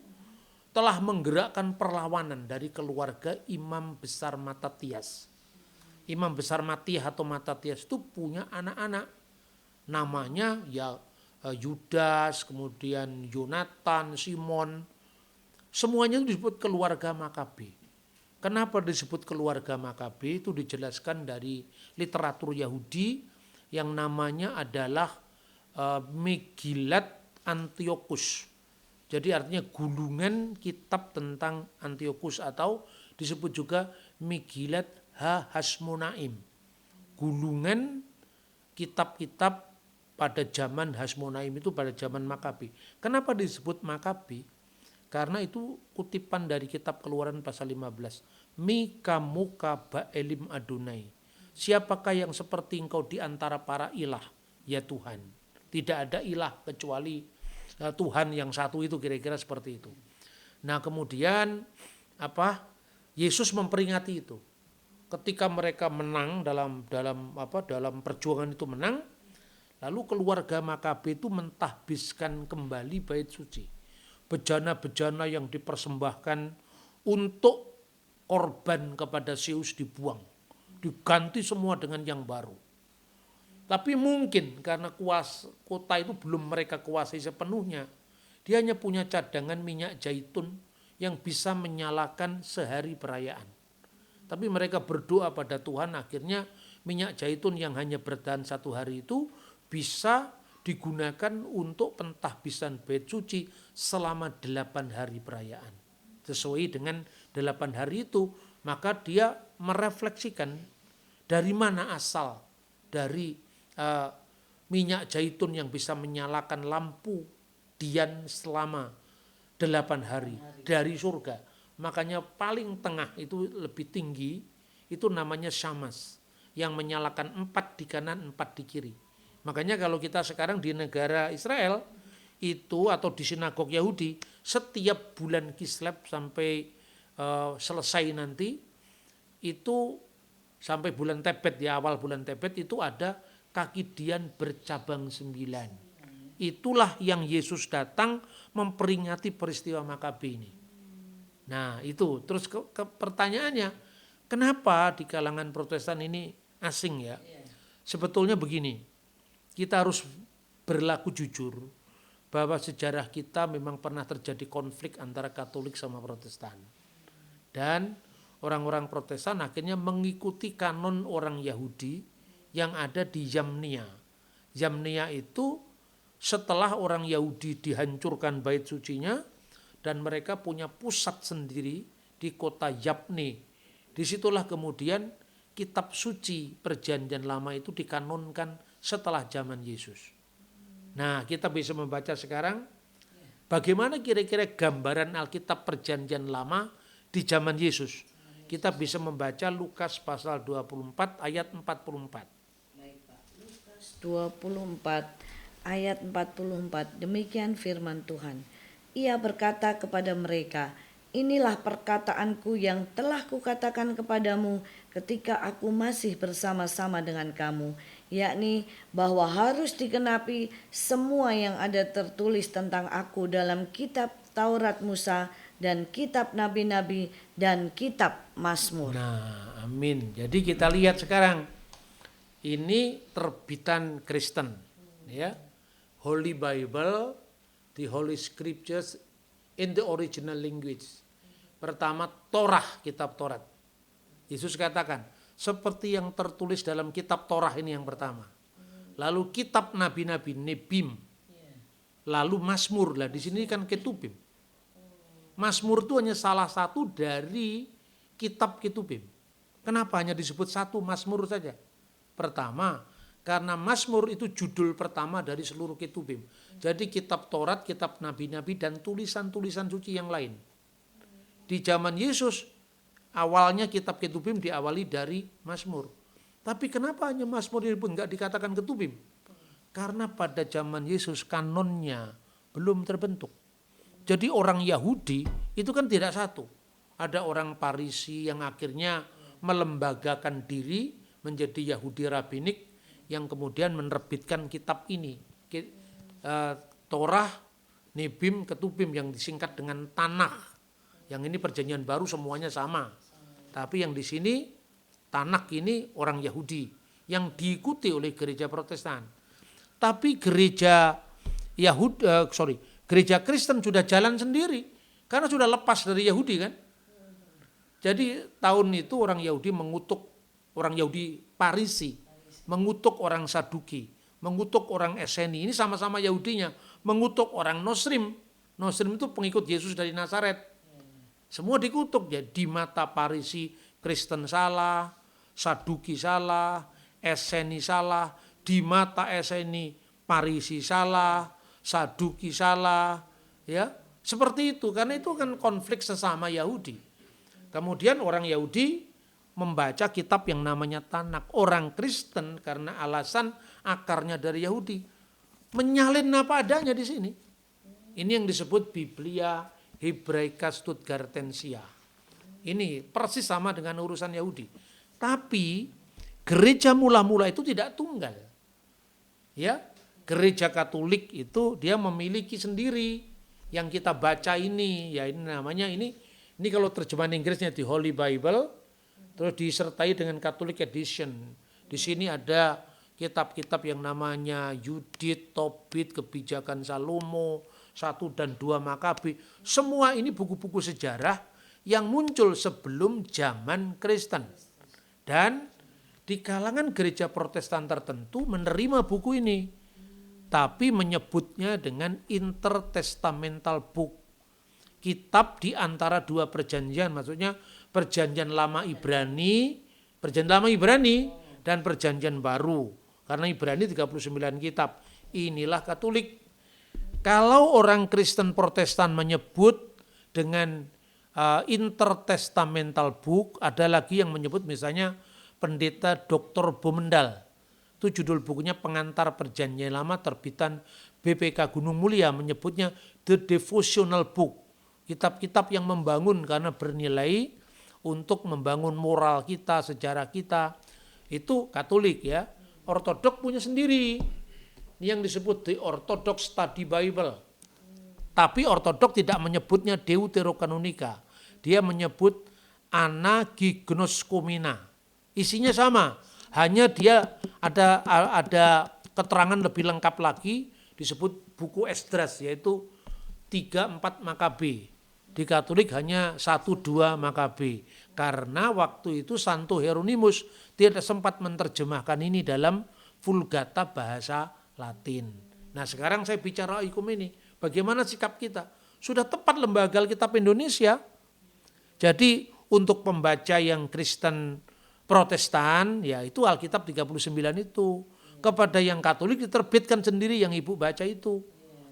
telah menggerakkan perlawanan dari keluarga Imam Besar Matatias. Imam Besar Matiah atau Matatias itu punya anak-anak. Namanya ya Yudas, kemudian Yonatan, Simon. Semuanya itu disebut keluarga Makabe. Kenapa disebut keluarga Makabe? Itu dijelaskan dari literatur Yahudi yang namanya adalah Megillat Antiochus. Jadi artinya gulungan kitab tentang Antiochus atau disebut juga Megillat Ha-Hasmonaim. Gulungan kitab-kitab pada zaman Hasmonaim itu pada zaman Makabe. Kenapa disebut Makabe? Karena itu kutipan dari kitab Keluaran pasal 15. Mika muka ba'elim Adonai. Siapakah yang seperti engkau di antara para ilah? Ya Tuhan. Tidak ada ilah kecuali Tuhan yang satu itu, kira-kira seperti itu. Nah kemudian Yesus memperingati itu. Ketika mereka menang dalam perjuangan itu menang, lalu keluarga Makabe itu mentahbiskan kembali Bait Suci. Bejana-bejana yang dipersembahkan untuk korban kepada Zeus dibuang. Diganti semua dengan yang baru. Tapi mungkin karena kota itu belum mereka kuasai sepenuhnya, dia hanya punya cadangan minyak zaitun yang bisa menyalakan sehari perayaan. Tapi mereka berdoa pada Tuhan, akhirnya minyak zaitun yang hanya bertahan 1 hari itu bisa digunakan untuk pentahbisan bait suci selama 8 hari perayaan. Sesuai dengan 8 hari itu, maka dia merefleksikan dari mana asal dari minyak zaitun yang bisa menyalakan lampu dian selama 8 hari dari surga. Makanya paling tengah itu lebih tinggi, itu namanya syamas, yang menyalakan 4 di kanan, 4 di kiri. Makanya kalau kita sekarang di negara Israel itu atau di sinagog Yahudi, setiap bulan Kislev sampai selesai nanti, itu sampai bulan Tebet, ya awal bulan Tebet itu ada kaki dian bercabang 9. Itulah yang Yesus datang memperingati peristiwa Makabe ini. Nah itu, terus pertanyaannya, kenapa di kalangan Protestan ini asing ya? Sebetulnya begini, kita harus berlaku jujur bahwa sejarah kita memang pernah terjadi konflik antara Katolik sama Protestan. Dan orang-orang Protestan akhirnya mengikuti kanon orang Yahudi yang ada di Yamnia. Yamnia itu setelah orang Yahudi dihancurkan bait sucinya, dan mereka punya pusat sendiri di kota Yapne. Disitulah kemudian kitab suci perjanjian lama itu dikanonkan setelah zaman Yesus. Nah kita bisa membaca sekarang bagaimana kira-kira gambaran Alkitab perjanjian lama di zaman Yesus. Kita bisa membaca Lukas pasal 24 ayat 44. Lukas 24 ayat 44, demikian firman Tuhan. Ia berkata kepada mereka, inilah perkataanku yang telah kukatakan kepadamu ketika aku masih bersama-sama dengan kamu, yakni bahwa harus digenapi semua yang ada tertulis tentang aku dalam kitab Taurat Musa dan kitab nabi-nabi dan kitab Mazmur. Nah, amin. Jadi kita lihat sekarang ini terbitan Kristen, ya, Holy Bible, the Holy Scriptures in the original language. Pertama, Torah, kitab Taurat. Yesus katakan, seperti yang tertulis dalam kitab Torah ini yang pertama. Lalu kitab nabi-nabi, Nebim. Lalu Mazmur, lah di sini kan Ketubim. Mazmur itu hanya salah satu dari kitab Ketubim. Kenapa hanya disebut satu Mazmur saja? Pertama, karena Mazmur itu judul pertama dari seluruh Ketubim. Jadi kitab Taurat, kitab nabi-nabi dan tulisan-tulisan suci yang lain. Di zaman Yesus, awalnya kitab Ketubim diawali dari Mazmur. Tapi kenapa hanya Mazmur ini pun enggak dikatakan Ketubim? Karena pada zaman Yesus kanonnya belum terbentuk. Jadi orang Yahudi itu kan tidak satu. Ada orang Parisi yang akhirnya melembagakan diri menjadi Yahudi Rabinik, yang kemudian menerbitkan kitab ini, Torah, Nebim, Ketubim yang disingkat dengan Tanakh. Yang ini perjanjian baru semuanya sama. Tapi yang di sini Tanakh ini orang Yahudi yang diikuti oleh gereja Protestan. Tapi gereja gereja Kristen sudah jalan sendiri karena sudah lepas dari Yahudi kan. Jadi tahun itu orang Yahudi mengutuk orang Yahudi Parisi, mengutuk orang Saduki, mengutuk orang Eseni. Ini sama-sama Yahudinya, mengutuk orang Nosrim. Nosrim itu pengikut Yesus dari Nazaret. Semua dikutuk ya, di mata Parisi Kristen salah, Saduki salah, Eseni salah, di mata Eseni Parisi salah, Saduki salah, ya. Seperti itu, karena itu kan konflik sesama Yahudi. Kemudian orang Yahudi membaca kitab yang namanya Tanakh. Orang Kristen karena alasan akarnya dari Yahudi menyalin apa adanya di sini. Ini yang disebut Biblia Hebraica Stuttgartensia. Ini persis sama dengan urusan Yahudi. Tapi gereja mula-mula itu tidak tunggal. Ya, gereja Katolik itu dia memiliki sendiri yang kita baca ini, ya ini namanya ini kalau terjemahan Inggrisnya di Holy Bible, terus disertai dengan Catholic Edition. Di sini ada kitab-kitab yang namanya Yudit, Tobit, Kebijakan Salomo, 1 dan 2 Makabe. Semua ini buku-buku sejarah yang muncul sebelum zaman Kristen. Dan di kalangan gereja Protestan tertentu menerima buku ini, tapi menyebutnya dengan intertestamental book. Kitab di antara dua perjanjian, maksudnya perjanjian lama Ibrani dan perjanjian baru. Karena Ibrani 39 kitab. Inilah Katolik. Kalau orang Kristen Protestan menyebut dengan intertestamental book, ada lagi yang menyebut misalnya Pendeta Dr. Bomendal. Itu judul bukunya Pengantar Perjanjian Lama terbitan BPK Gunung Mulia, menyebutnya The Devotional Book. Kitab-kitab yang membangun karena bernilai untuk membangun moral kita, sejarah kita. Itu Katolik ya. Ortodok punya sendiri yang disebut The Orthodox Study Bible. Tapi Ortodok tidak menyebutnya Deuterokanonika. Dia menyebut Anagignoskomena. Isinya sama, hanya dia ada keterangan lebih lengkap lagi, disebut buku Esdras, yaitu 3-4 Makabe. Di Katolik hanya 1-2 Makabe. Karena waktu itu Santo Hieronymus tidak sempat menerjemahkan ini dalam Vulgata bahasa Latin. Nah sekarang saya bicara ekumeni, bagaimana sikap kita? Sudah tepat lembaga Alkitab Indonesia. Jadi untuk pembaca yang Kristen Protestan, ya itu Alkitab 39 itu. Kepada yang Katolik diterbitkan sendiri yang ibu baca itu.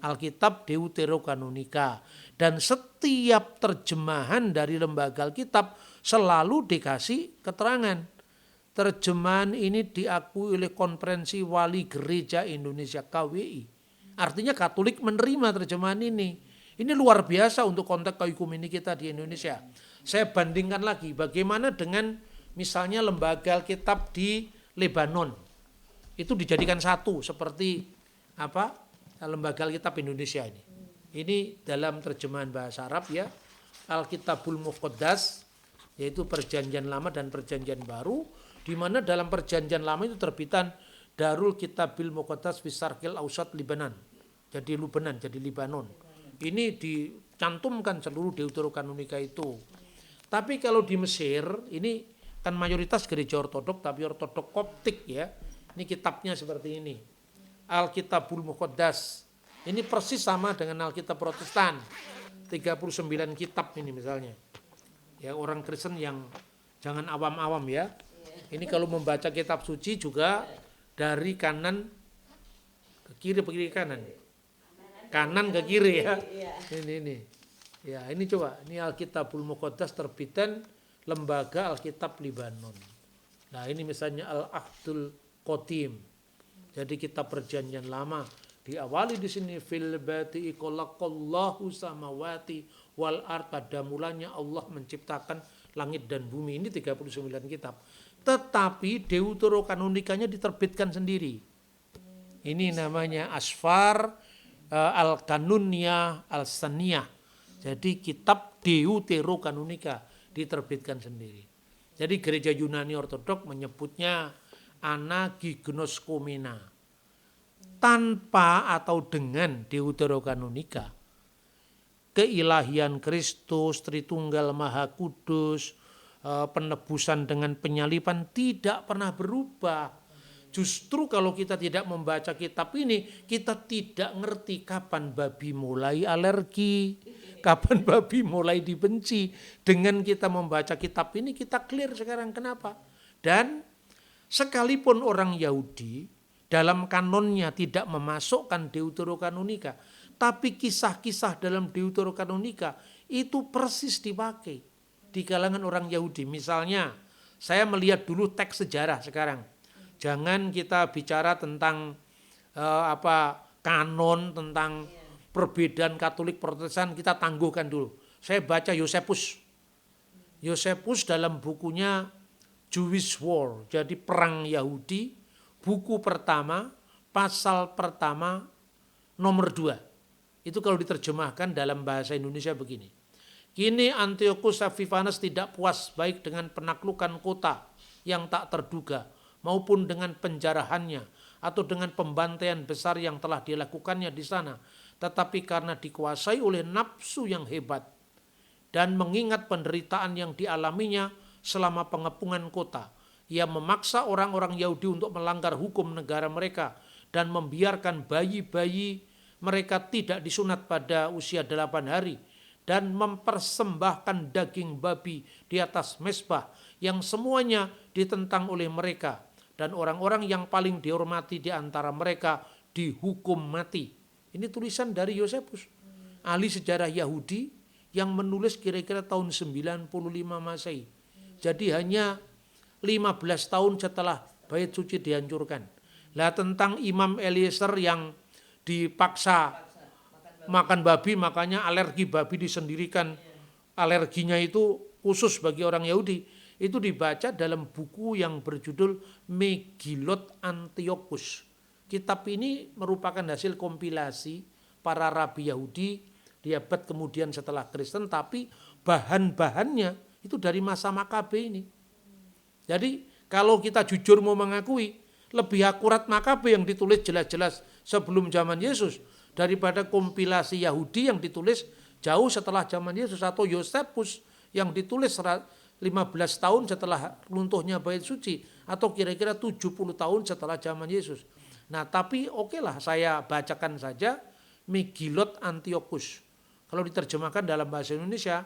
Alkitab Deuterokanonika. Dan setiap terjemahan dari lembaga Alkitab selalu dikasih keterangan. Terjemahan ini diakui oleh Konferensi Wali Gereja Indonesia KWI. Artinya Katolik menerima terjemahan ini. Ini luar biasa untuk konteks keekumeni kita di Indonesia. Saya bandingkan lagi bagaimana dengan misalnya lembaga Alkitab di Lebanon. Itu dijadikan satu seperti lembaga Alkitab Indonesia ini. Ini dalam terjemahan bahasa Arab ya, Alkitabul Muqaddas, yaitu perjanjian lama dan perjanjian baru, di mana dalam perjanjian lama itu terbitan Darul Kitabil Muqaddas Fisarkil Ausat Libanon. Jadi Libanon. Ini dicantumkan seluruh Deuterokanonika itu. Tapi kalau di Mesir, ini kan mayoritas gereja ortodok, tapi ortodok Koptik ya. Ini kitabnya seperti ini. Alkitabul Muqaddas. Ini persis sama dengan Alkitab Protestan. 39 kitab ini misalnya. Ya orang Kristen yang jangan awam-awam ya. Ini kalau membaca kitab suci juga dari kanan ke kiri, ke kanan. Kanan ke kiri ya. Ini. Ya, ini coba. Ini Alkitabul Muqaddas terbitan Lembaga Alkitab Libanon. Nah, ini misalnya Al-Ahdul Qadim. Jadi kitab perjanjian lama diawali di sini fil bati khalaqallahu samawati wal ard, pada mulanya Allah menciptakan langit dan bumi. Ini 39 kitab. Tetapi Deuterokanonikanya diterbitkan sendiri. Ini namanya Asfar Al-Kanunia Al-Saniyah. Jadi kitab Deuterokanonika diterbitkan sendiri. Jadi gereja Yunani Ortodok menyebutnya Anagignoskomena. Tanpa atau dengan Deuterokanonika, keilahian Kristus, Tritunggal Maha Kudus, penebusan dengan penyaliban tidak pernah berubah. Justru kalau kita tidak membaca kitab ini, kita tidak ngerti kapan babi mulai alergi, kapan babi mulai dibenci. Dengan kita membaca kitab ini, kita clear sekarang kenapa. Dan sekalipun orang Yahudi dalam kanonnya tidak memasukkan Deuterokanonika, tapi kisah-kisah dalam Deuterokanonika itu persis dipakai di kalangan orang Yahudi. Misalnya, saya melihat dulu teks sejarah sekarang. Jangan kita bicara tentang kanon, tentang perbedaan Katolik Protestan, kita tangguhkan dulu. Saya baca Yosefus dalam bukunya Jewish War, jadi perang Yahudi, buku pertama, pasal pertama, nomor 2. Itu kalau diterjemahkan dalam bahasa Indonesia begini. Kini Antiochus Epiphanes tidak puas baik dengan penaklukan kota yang tak terduga, maupun dengan penjarahannya, atau dengan pembantaian besar yang telah dilakukannya di sana. tetapi karena dikuasai oleh nafsu yang hebat dan mengingat penderitaan yang dialaminya selama pengepungan kota, ia memaksa orang-orang Yahudi untuk melanggar hukum negara mereka dan membiarkan bayi-bayi mereka tidak disunat pada usia 8 hari dan mempersembahkan daging babi di atas mezbah yang semuanya ditentang oleh mereka, dan orang-orang yang paling dihormati di antara mereka dihukum mati. Ini tulisan dari Yosefus, ahli sejarah Yahudi yang menulis kira-kira tahun 95 Masehi. Jadi hanya 15 tahun setelah Bait Suci dihancurkan. Lah tentang Imam Eliezer yang dipaksa makan babi, makanya alergi babi disendirikan. Alerginya itu khusus bagi orang Yahudi. Itu dibaca dalam buku yang berjudul Megillot Antiochus. Kitab ini merupakan hasil kompilasi para rabi Yahudi di abad kemudian setelah Kristen, tapi bahan-bahannya itu dari masa Makabe ini. Jadi kalau kita jujur mau mengakui, lebih akurat Makabe yang ditulis jelas-jelas sebelum zaman Yesus daripada kompilasi Yahudi yang ditulis jauh setelah zaman Yesus, atau Yosefus yang ditulis 15 tahun setelah runtuhnya Bait Suci, atau kira-kira 70 tahun setelah zaman Yesus. Nah, tapi okelah saya bacakan saja Megillot Antiochus. Kalau diterjemahkan dalam bahasa Indonesia,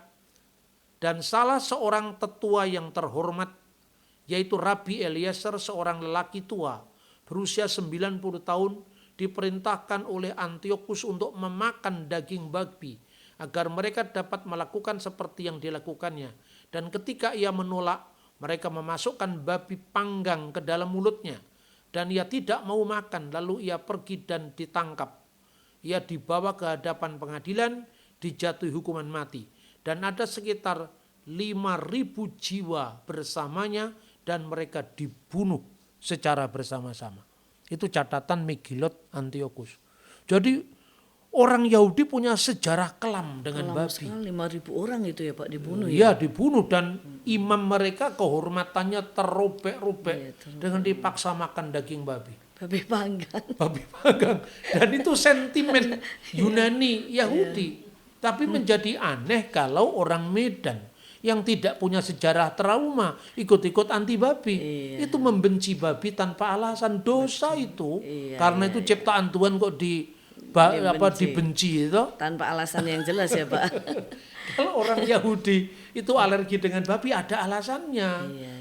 dan salah seorang tetua yang terhormat, yaitu Rabi Eliezer, seorang lelaki tua berusia 90 tahun, diperintahkan oleh Antiochus untuk memakan daging babi agar mereka dapat melakukan seperti yang dilakukannya. Dan ketika ia menolak, mereka memasukkan babi panggang ke dalam mulutnya dan ia tidak mau makan, lalu ia pergi dan ditangkap. Ia dibawa ke hadapan pengadilan, dijatuhi hukuman mati, dan ada sekitar 5.000 jiwa bersamanya dan mereka dibunuh secara bersama-sama. Itu catatan Megillot Antiochus. Jadi orang Yahudi punya sejarah kelam dengan babi. 5.000 orang itu ya Pak dibunuh ya? Iya dibunuh, dan imam mereka kehormatannya terrobek-robek dengan dipaksa makan daging babi. Babi panggang. Babi panggang. Dan itu sentimen Yunani Yahudi. Tapi menjadi aneh kalau orang Medan yang tidak punya sejarah trauma ikut-ikut anti babi. Itu membenci babi tanpa alasan, dosa itu. Karena itu ciptaan Tuhan kok dibenci itu tanpa alasan yang jelas ya Pak. Kalau orang Yahudi itu alergi dengan babi ada alasannya.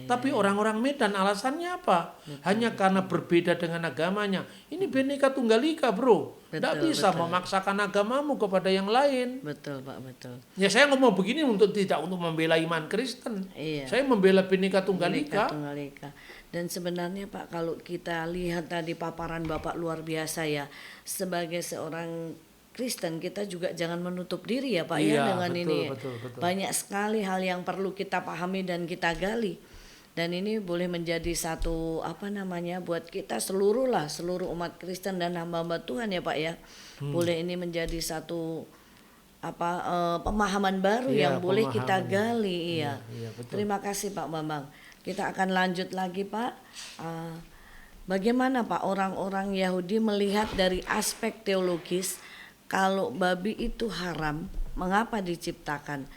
Tapi orang-orang Medan alasannya apa? Hanya karena berbeda dengan agamanya. Ini Bhinneka Tunggal Ika, bro. Tidak bisa memaksakan agamamu kepada yang lain. Betul Pak, betul. Ya saya ngomong begini tidak untuk membela iman Kristen. Saya membela Bhinneka Tunggal Ika. Dan sebenarnya Pak, kalau kita lihat tadi paparan Bapak luar biasa ya, sebagai seorang Kristen kita juga jangan menutup diri ya Pak dengan betul, ini. Betul. Banyak sekali hal yang perlu kita pahami dan kita gali. Dan ini boleh menjadi satu buat kita seluruh umat Kristen dan hamba-hamba Tuhan ya Pak ya. Boleh ini menjadi satu pemahaman baru yang boleh kita gali. Terima kasih Pak Bambang. Kita akan lanjut lagi Pak. Bagaimana Pak orang-orang Yahudi melihat dari aspek teologis kalau babi itu haram, mengapa diciptakan?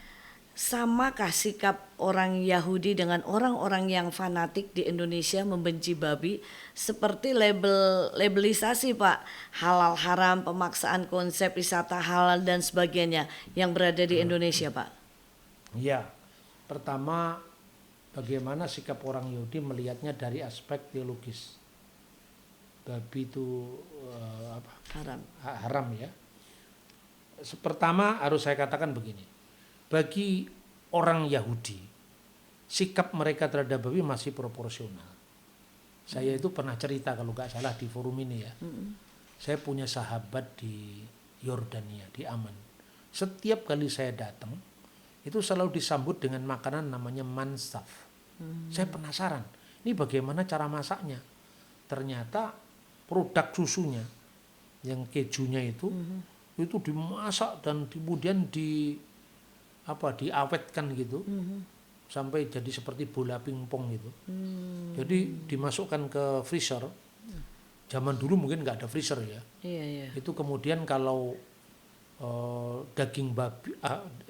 Samakah sikap orang Yahudi dengan orang-orang yang fanatik di Indonesia membenci babi, seperti labelisasi Pak, halal haram, pemaksaan konsep wisata halal dan sebagainya yang berada di Indonesia Pak? Ya, pertama bagaimana sikap orang Yahudi melihatnya dari aspek teologis. Babi itu haram ya. Pertama harus saya katakan begini, bagi orang Yahudi sikap mereka terhadap babi masih proporsional. Saya itu pernah cerita kalau nggak salah di forum ini ya. Saya punya sahabat di Yordania, di Amman. Setiap kali saya datang itu selalu disambut dengan makanan namanya mansaf. Saya penasaran, ini bagaimana cara masaknya? Ternyata produk susunya yang kejunya itu dimasak dan kemudian diawetkan gitu sampai jadi seperti bola pingpong gitu. Jadi dimasukkan ke freezer. Zaman dulu mungkin nggak ada freezer ya. Itu kemudian kalau daging babi,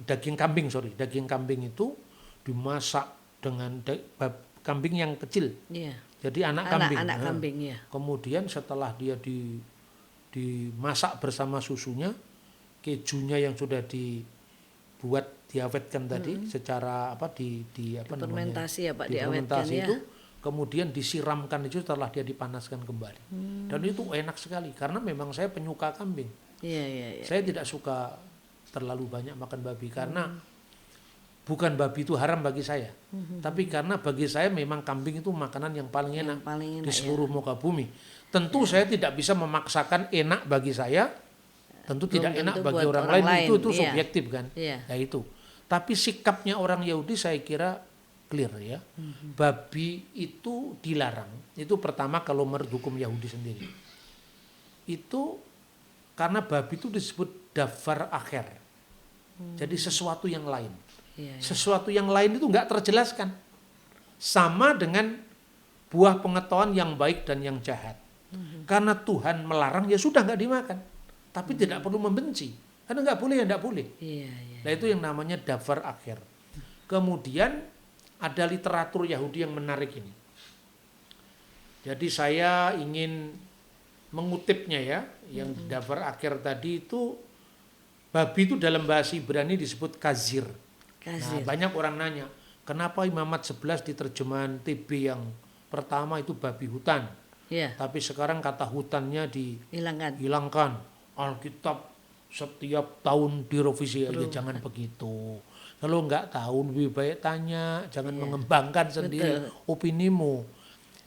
daging kambing itu dimasak dengan kambing yang kecil. Iya. Jadi anak kambing. Anak kambing ya. Kemudian setelah dia dimasak bersama susunya, kejunya yang sudah diawetkan tadi secara Fermentasi ya Pak, diawetkan difermentasi ya. itu, kemudian disiramkan itu setelah dia dipanaskan kembali. Dan itu enak sekali karena memang saya penyuka kambing. Iya. Saya tidak suka terlalu banyak makan babi karena bukan babi itu haram bagi saya, tapi karena bagi saya memang kambing itu makanan yang paling enak, di seluruh muka bumi. Tentu saya tidak bisa memaksakan enak bagi saya, tentu tidak enak bagi orang lain. Itu subjektif kan. Ya itu. Tapi sikapnya orang Yahudi saya kira clear ya. Babi itu dilarang. Itu pertama kalau menurut hukum Yahudi sendiri. Itu karena babi itu disebut davar akhir. Jadi sesuatu yang lain. Sesuatu yang lain itu nggak terjelaskan. Sama dengan buah pengetahuan yang baik dan yang jahat. Karena Tuhan melarang ya sudah nggak dimakan. Tapi tidak perlu membenci. Karena nggak boleh ya nggak boleh. Nah itu yang namanya davar akhir. Kemudian ada literatur Yahudi yang menarik ini. Jadi saya ingin mengutipnya ya. Yang davar akhir tadi itu, babi itu dalam bahasa Ibrani disebut kazir. Nah, banyak orang nanya, kenapa Imamat 11 di terjemahan TB yang pertama itu babi hutan, tapi sekarang kata hutannya dihilangkan. Alkitab setiap tahun direvisi, ya jangan begitu. Kalau nggak tahu lebih baik tanya, jangan mengembangkan sendiri opinimu.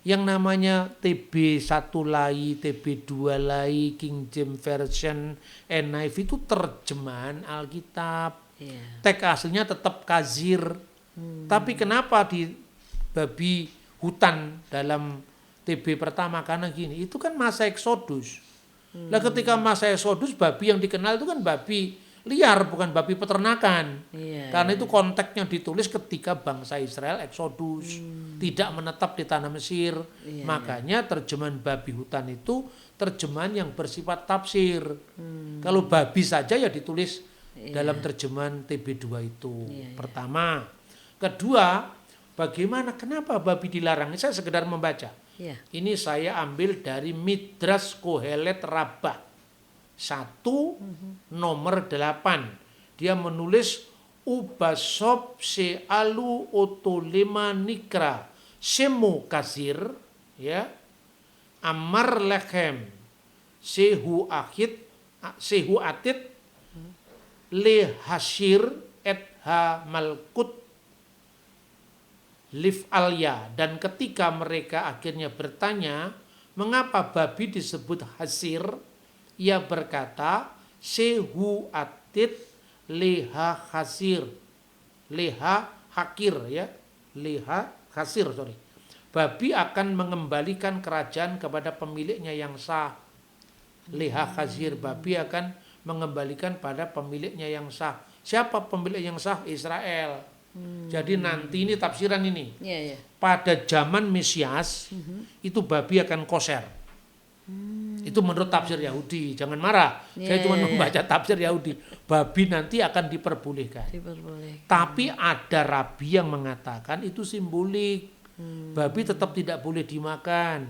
Yang namanya TB 1 lai, TB 2 lai, King James Version, NIV itu terjemahan Alkitab. Teks aslinya tetap kazir. Tapi kenapa di babi hutan dalam TB pertama? Karena gini, itu kan masa Eksodus. Nah ketika masa Eksodus, babi yang dikenal itu kan babi liar, bukan babi peternakan. Karena itu konteksnya ditulis ketika bangsa Israel Eksodus, tidak menetap di tanah Mesir. Makanya terjemahan babi hutan itu terjemahan yang bersifat tafsir. Kalau babi saja ya ditulis dalam terjemahan TB2 itu. Pertama. Kedua, bagaimana, kenapa babi dilarang? Ini saya sekedar membaca. Ini saya ambil dari Midrash Kohelet Rabbah 1 nomor 8. Dia menulis Ubasob se'alu otolema nikra semu kasir ya amar lechem sehu atit le hasir et ha malkut lif alya. Dan ketika mereka akhirnya bertanya mengapa babi disebut hasir, ia berkata sehu atit leha hasir, leha hakir ya, leha hasir sorry. Babi akan mengembalikan kerajaan kepada pemiliknya yang sah. Leha hasir, babi akan mengembalikan pada pemiliknya yang sah. Siapa pemilik yang sah? Israel. Jadi nanti ini tafsiran ini. Pada zaman Mesias itu babi akan koser. Itu menurut tafsir Yahudi. Jangan marah. Saya cuma membaca tafsir Yahudi. Babi nanti akan diperbolehkan. Tapi ada rabi yang mengatakan itu simbolik. Babi tetap tidak boleh dimakan.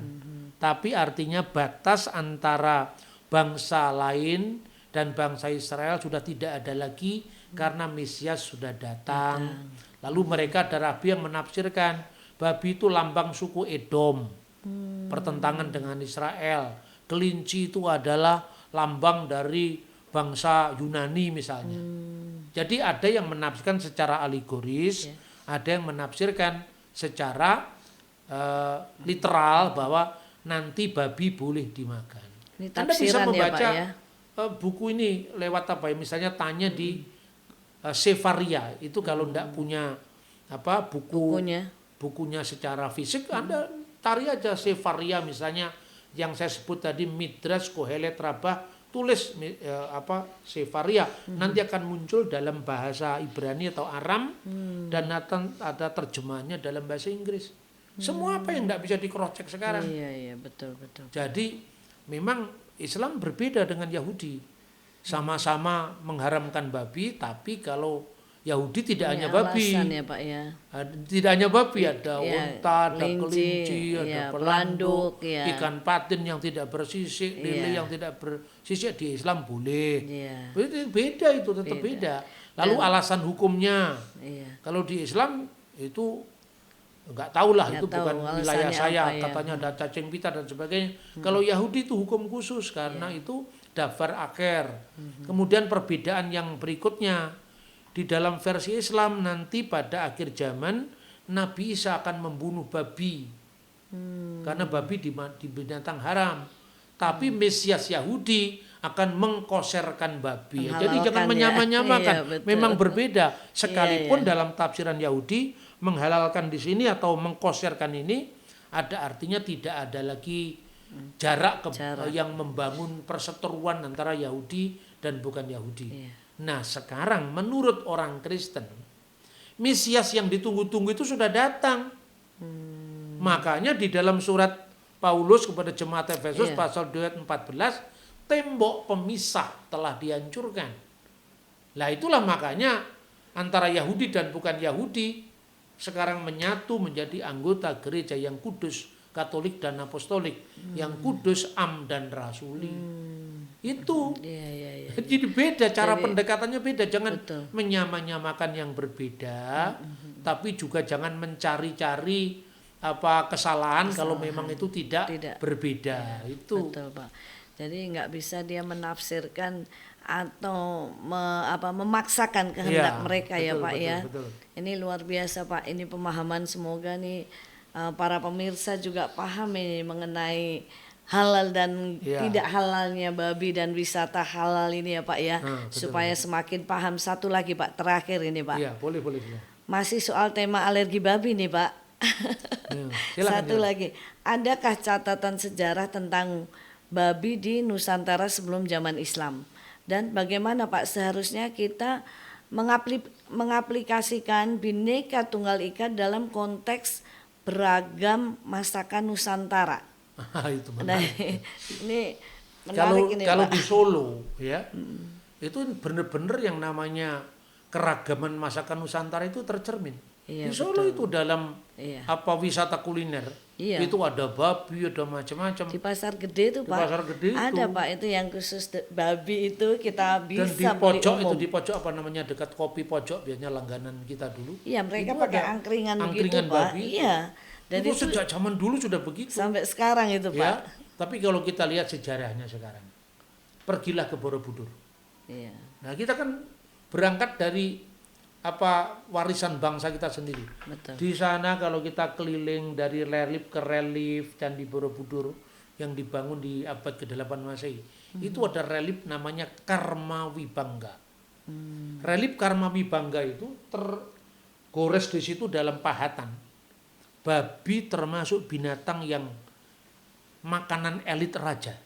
Tapi artinya batas antara bangsa lain dan bangsa Israel sudah tidak ada lagi karena Mesias sudah datang. Lalu mereka ada rabi yang menafsirkan babi itu lambang suku Edom, pertentangan dengan Israel. Kelinci itu adalah lambang dari bangsa Yunani misalnya. Jadi ada yang menafsirkan secara alegoris, ada yang menafsirkan secara literal bahwa nanti babi boleh dimakan. Anda bisa membaca buku ini lewat apa ya, misalnya tanya di Sefaria itu kalau tidak punya bukunya secara fisik, Anda cari aja Sefaria misalnya yang saya sebut tadi Midrash Kohelet Rabbah, tulis Sefaria, nanti akan muncul dalam bahasa Ibrani atau Aram dan ada terjemahannya dalam bahasa Inggris. Semua apa yang tidak bisa di-cross check sekarang. Betul. Jadi memang Islam berbeda dengan Yahudi. sama-sama mengharamkan babi, tapi kalau Yahudi tidak hanya Ini babi. alasan ya Pak ya. Tidak hanya babi, ada Iya, unta, ada kelinci, iya, ada pelanduk, pelanduk, iya. ikan patin yang tidak bersisik, lele Iya. yang tidak bersisik di Islam boleh. Iya. Beda itu, tetap beda. Lalu alasan hukumnya, Iya. kalau di Islam itu nggak tahu lah, Nggak itu tahu bukan wilayah alasannya saya, apa ya. katanya ada cacing pita dan sebagainya. Kalau Yahudi itu hukum khusus karena itu dafar akhir. Kemudian perbedaan yang berikutnya, di dalam versi Islam nanti pada akhir zaman Nabi Isa akan membunuh babi karena babi di binatang haram. Tapi Mesias Yahudi akan mengkoserkan babi. Jadi jangan Menghalalkan ya. menyamakan. Iya, betul. Memang berbeda. Sekalipun Iya. dalam tafsiran Yahudi menghalalkan di sini atau mengkoserkan ini ada artinya tidak ada lagi jarak yang membangun perseteruan antara Yahudi dan bukan Yahudi. Iya. Nah sekarang menurut orang Kristen, Mesias yang ditunggu-tunggu itu sudah datang. Makanya di dalam surat Paulus kepada jemaat Efesus Iya. pasal 2 ayat 14, tembok pemisah telah dihancurkan. Lah itulah makanya antara Yahudi dan bukan Yahudi sekarang menyatu menjadi anggota gereja yang kudus, Katolik dan Apostolik, yang kudus, am dan rasuli. Itu. Iya. Jadi beda, cara Jadi, pendekatannya beda. Jangan betul. menyamakan yang berbeda, tapi juga jangan mencari-cari kesalahan kalau memang itu tidak berbeda. Itu. Betul Pak. Jadi nggak bisa dia menafsirkan atau memaksakan kehendak Iya, mereka ya betul, Pak betul, ya. betul. Ini luar biasa Pak. Ini pemahaman, semoga nih para pemirsa juga paham ini mengenai halal dan Iya. tidak halalnya babi dan wisata halal ini ya Pak ya. Betul, Supaya semakin paham. Satu lagi Pak, terakhir ini Pak. Iya, boleh. Masih soal tema alergi babi nih Pak. Ya, silakan, Satu lagi, adakah catatan sejarah tentang babi di Nusantara sebelum zaman Islam? Dan bagaimana Pak seharusnya kita mengaplikasikan Bhinneka Tunggal Ika dalam konteks beragam masakan Nusantara? Itu Nah, menarik. ini menarik ini Kalau Pak. di Solo ya, itu benar-benar yang namanya keragaman masakan Nusantara itu tercermin. Iya, Di Solo betul. itu dalam Iya. wisata kuliner, Iya. itu ada babi, ada macam-macam. Di pasar gede itu Di Pak. pasar gede ada itu. Pak itu yang khusus babi itu kita Dan bisa di beli pojok umum. itu, di pojok apa namanya, dekat kopi pojok, biasanya langganan kita dulu. Iya, mereka Itu pakai ada angkringan begitu angkringan Pak. babi itu. Iya. Dan itu itu sejak zaman dulu sudah begitu. sampai sekarang itu Ya, Pak. tapi kalau kita lihat sejarahnya sekarang, pergilah ke Borobudur. Iya. Nah, kita kan berangkat dari warisan bangsa kita sendiri. Betul. Di sana kalau kita keliling dari relief ke relief Candi Borobudur yang dibangun di abad ke-8 Masehi, itu ada relief namanya Karma Wibangga. Relief Karma Wibangga itu tergores di situ dalam pahatan. Babi termasuk binatang yang makanan elit raja.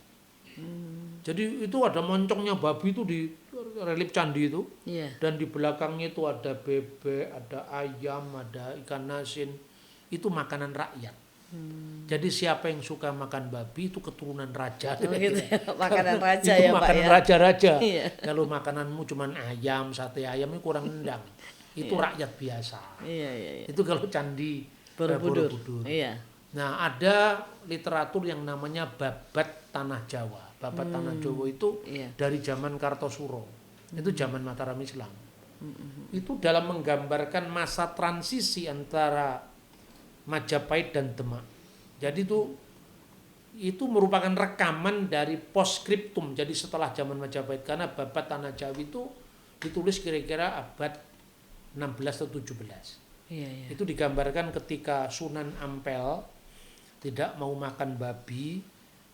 Jadi itu ada moncongnya babi itu di relief candi itu. Iya. Dan di belakangnya itu ada bebek, ada ayam, ada ikan asin. Itu makanan rakyat. Jadi siapa yang suka makan babi itu keturunan raja. Oh, gitu ya. Makanan raja itu ya Pak makanan ya. raja-raja. Iya. Kalau makananmu cuma ayam, sate ayam itu kurang nendang. Itu rakyat biasa. Iya. Itu kalau candi Borobudur. Borobudur. Iya. Nah, ada literatur yang namanya Babat Tanah Jawa. Babat Tanah Jawa itu Iya. dari zaman Kartosuro. Itu zaman Mataram Islam. Itu dalam menggambarkan masa transisi antara Majapahit dan Demak. Jadi itu merupakan rekaman dari postscriptum. Jadi setelah zaman Majapahit, karena Babat Tanah Jawa itu ditulis kira-kira abad 16 atau 17. Iya. Itu digambarkan ketika Sunan Ampel tidak mau makan babi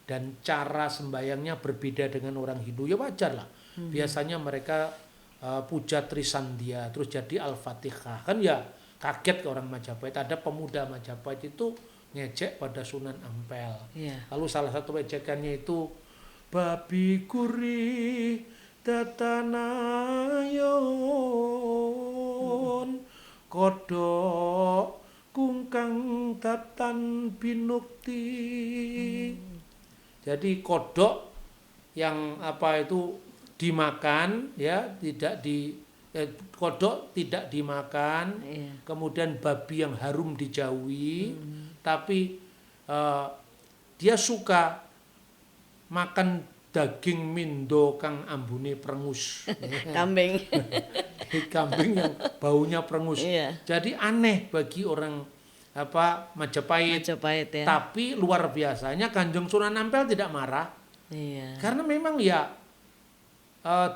dan cara sembayangnya berbeda dengan orang Hindu. Ya wajar lah. Biasanya mereka puja Trisandia, terus jadi Al-Fatihah. Kan ya kaget ke orang Majapahit. Ada pemuda Majapahit itu ngejek pada Sunan Ampel. Iya. Lalu salah satu ejekannya itu, babi gurih tatanayon kodok kungkang tatan binukti. Jadi kodok yang itu dimakan ya, kodok tidak dimakan, kemudian babi yang harum dijauhi, tapi dia suka makan daging mindo kang ambune prengus. Kambing. Kambing yang baunya prengus. Jadi aneh bagi orang Majapahit. Ya. Tapi luar biasanya Kanjeng Sunan Ampel tidak marah. Karena memang ya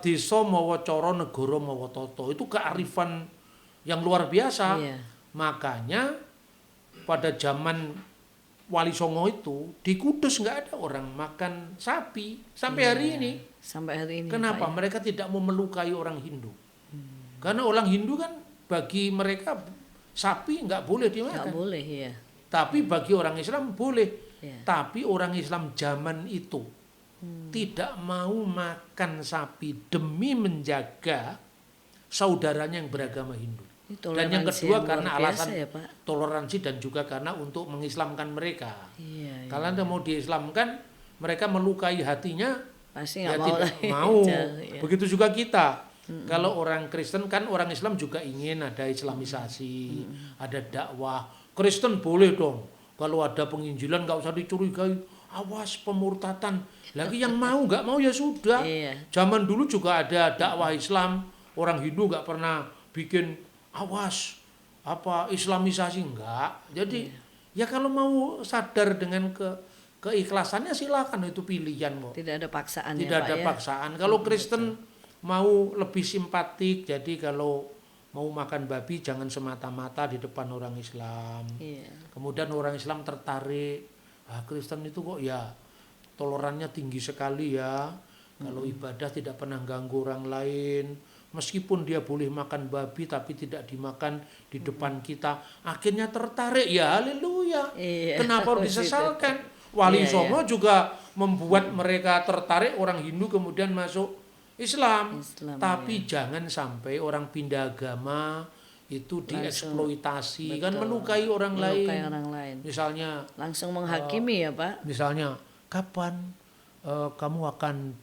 desa mawa cara negara mawa tata itu kearifan yang luar biasa. Makanya pada zaman Wali Songo itu di Kudus nggak ada orang makan sapi sampai hari ini. Kenapa? Mereka tidak mau melukai orang Hindu. Karena orang Hindu kan bagi mereka sapi nggak boleh dimakan. Nggak boleh, Tapi bagi orang Islam boleh. Tapi orang Islam zaman itu tidak mau makan sapi demi menjaga saudaranya yang beragama Hindu. Dan yang kedua karena alasan toleransi dan juga karena untuk mengislamkan mereka. Kalau Anda mau diislamkan, mereka melukai hatinya, pasti tidak mau. Begitu juga kita. Kalau orang Kristen kan orang Islam juga ingin ada islamisasi, ada dakwah. Kristen boleh dong. Kalau ada penginjilan nggak usah dicurigai. Awas pemurtatan. Lagi yang mau nggak mau ya sudah. Zaman dulu juga ada dakwah Islam, orang Hindu nggak pernah bikin awas islamisasi enggak. Jadi ya kalau mau sadar dengan keikhlasannya silakan, itu pilihan kok. Tidak ada paksaan. Tidak ada paksaan. Kalau Kristen mau lebih simpatik, jadi kalau mau makan babi jangan semata-mata di depan orang Islam. Kemudian orang Islam tertarik. Kristen itu kok ya tolerannya tinggi sekali ya. Kalau ibadah tidak pernah ganggu orang lain. Meskipun dia boleh makan babi tapi tidak dimakan di depan kita. Akhirnya tertarik, ya haleluya. Kenapa harus disesalkan? Wali Songo juga membuat mereka tertarik, orang Hindu kemudian masuk Islam. Tapi jangan sampai orang pindah agama itu dieksploitasi, kan melukai orang lain. Misalnya langsung menghakimi ya Pak. Misalnya kapan kamu akan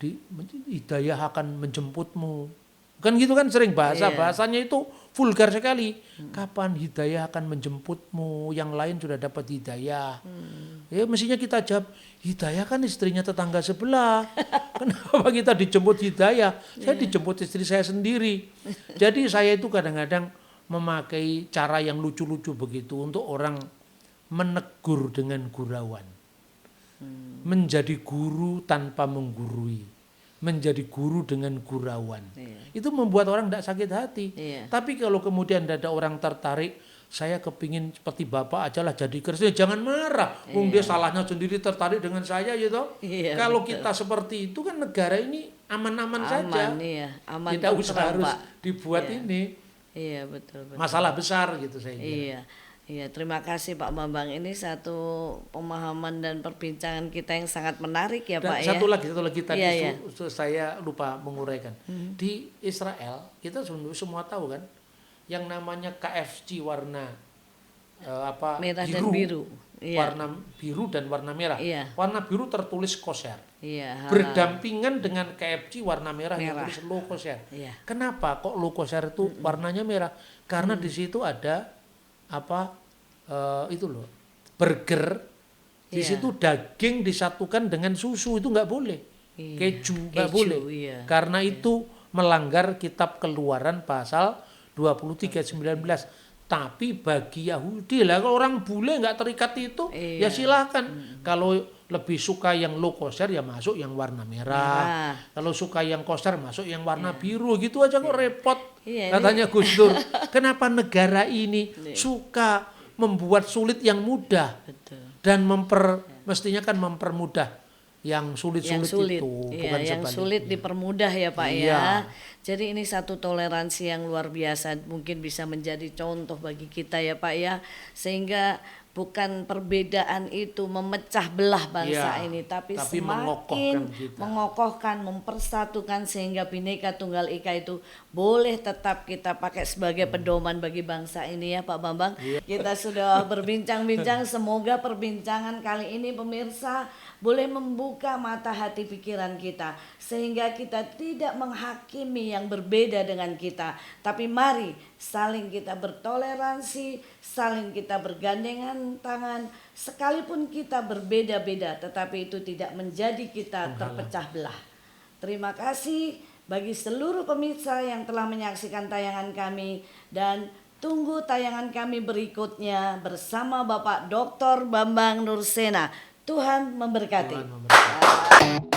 hidayah akan menjemputmu, kan gitu kan sering bahasanya itu vulgar sekali. Kapan hidayah akan menjemputmu, yang lain sudah dapat hidayah. Ya mestinya kita jawab, hidayah kan istrinya tetangga sebelah. Kenapa kita dijemput hidayah? Saya dijemput istri saya sendiri. Jadi saya itu kadang-kadang memakai cara yang lucu-lucu begitu untuk orang menegur dengan gurauan. Menjadi guru tanpa menggurui. Menjadi guru dengan gurauan. Itu membuat orang tidak sakit hati. Tapi kalau kemudian ada orang tertarik, saya kepingin seperti Bapak aja lah jadi Kristen, jangan marah. Dia salahnya sendiri tertarik dengan saya gitu. Kalau betul. Kita seperti itu kan negara ini aman-aman saja. Aman, tidak usah harus dibuat ini. Betul. Masalah besar gitu saya kira. Terima kasih Pak Bambang. Ini satu pemahaman dan perbincangan kita yang sangat menarik ya dan Pak. Satu lagi tadi saya lupa menguraikan. Di Israel kita semua tahu kan, yang namanya KFC warna merah biru, dan biru. Warna biru dan warna merah. Warna biru tertulis kosher. Halal. Berdampingan dengan KFC warna merah yang tertulis low kosher. Kenapa kok low kosher itu warnanya merah? Karena di situ ada itu loh, burger. Di situ daging disatukan dengan susu, itu nggak boleh. Keju nggak boleh. Karena itu melanggar kitab Keluaran pasal 23:19. Tapi bagi Yahudi lah, kalau orang bule nggak terikat itu, ya silakan. Kalau lebih suka yang low kosher ya masuk yang warna merah. Kalau suka yang kosher masuk yang warna biru. Gitu aja kok repot. Katanya Gus Dur, kenapa negara ini suka membuat sulit yang mudah. Dan mestinya kan mempermudah yang sulit-sulit itu, bukan yang sulit dipermudah ya Pak ya. Jadi ini satu toleransi yang luar biasa, mungkin bisa menjadi contoh bagi kita ya Pak ya, sehingga bukan perbedaan itu memecah belah bangsa ini, tapi semakin mengokohkan, mempersatukan, sehingga Bhinneka Tunggal Ika itu boleh tetap kita pakai sebagai pedoman bagi bangsa ini ya Pak Bambang. Kita sudah berbincang-bincang, semoga perbincangan kali ini pemirsa boleh membuka mata hati pikiran kita, sehingga kita tidak menghakimi yang berbeda dengan kita, tapi mari saling kita bertoleransi, saling kita bergandengan tangan, sekalipun kita berbeda-beda, tetapi itu tidak menjadi kita terpecah belah. Terima kasih bagi seluruh pemirsa yang telah menyaksikan tayangan kami, dan tunggu tayangan kami berikutnya bersama Bapak Dr. Bambang Nursena. Tuhan memberkati. Tuhan memberkati.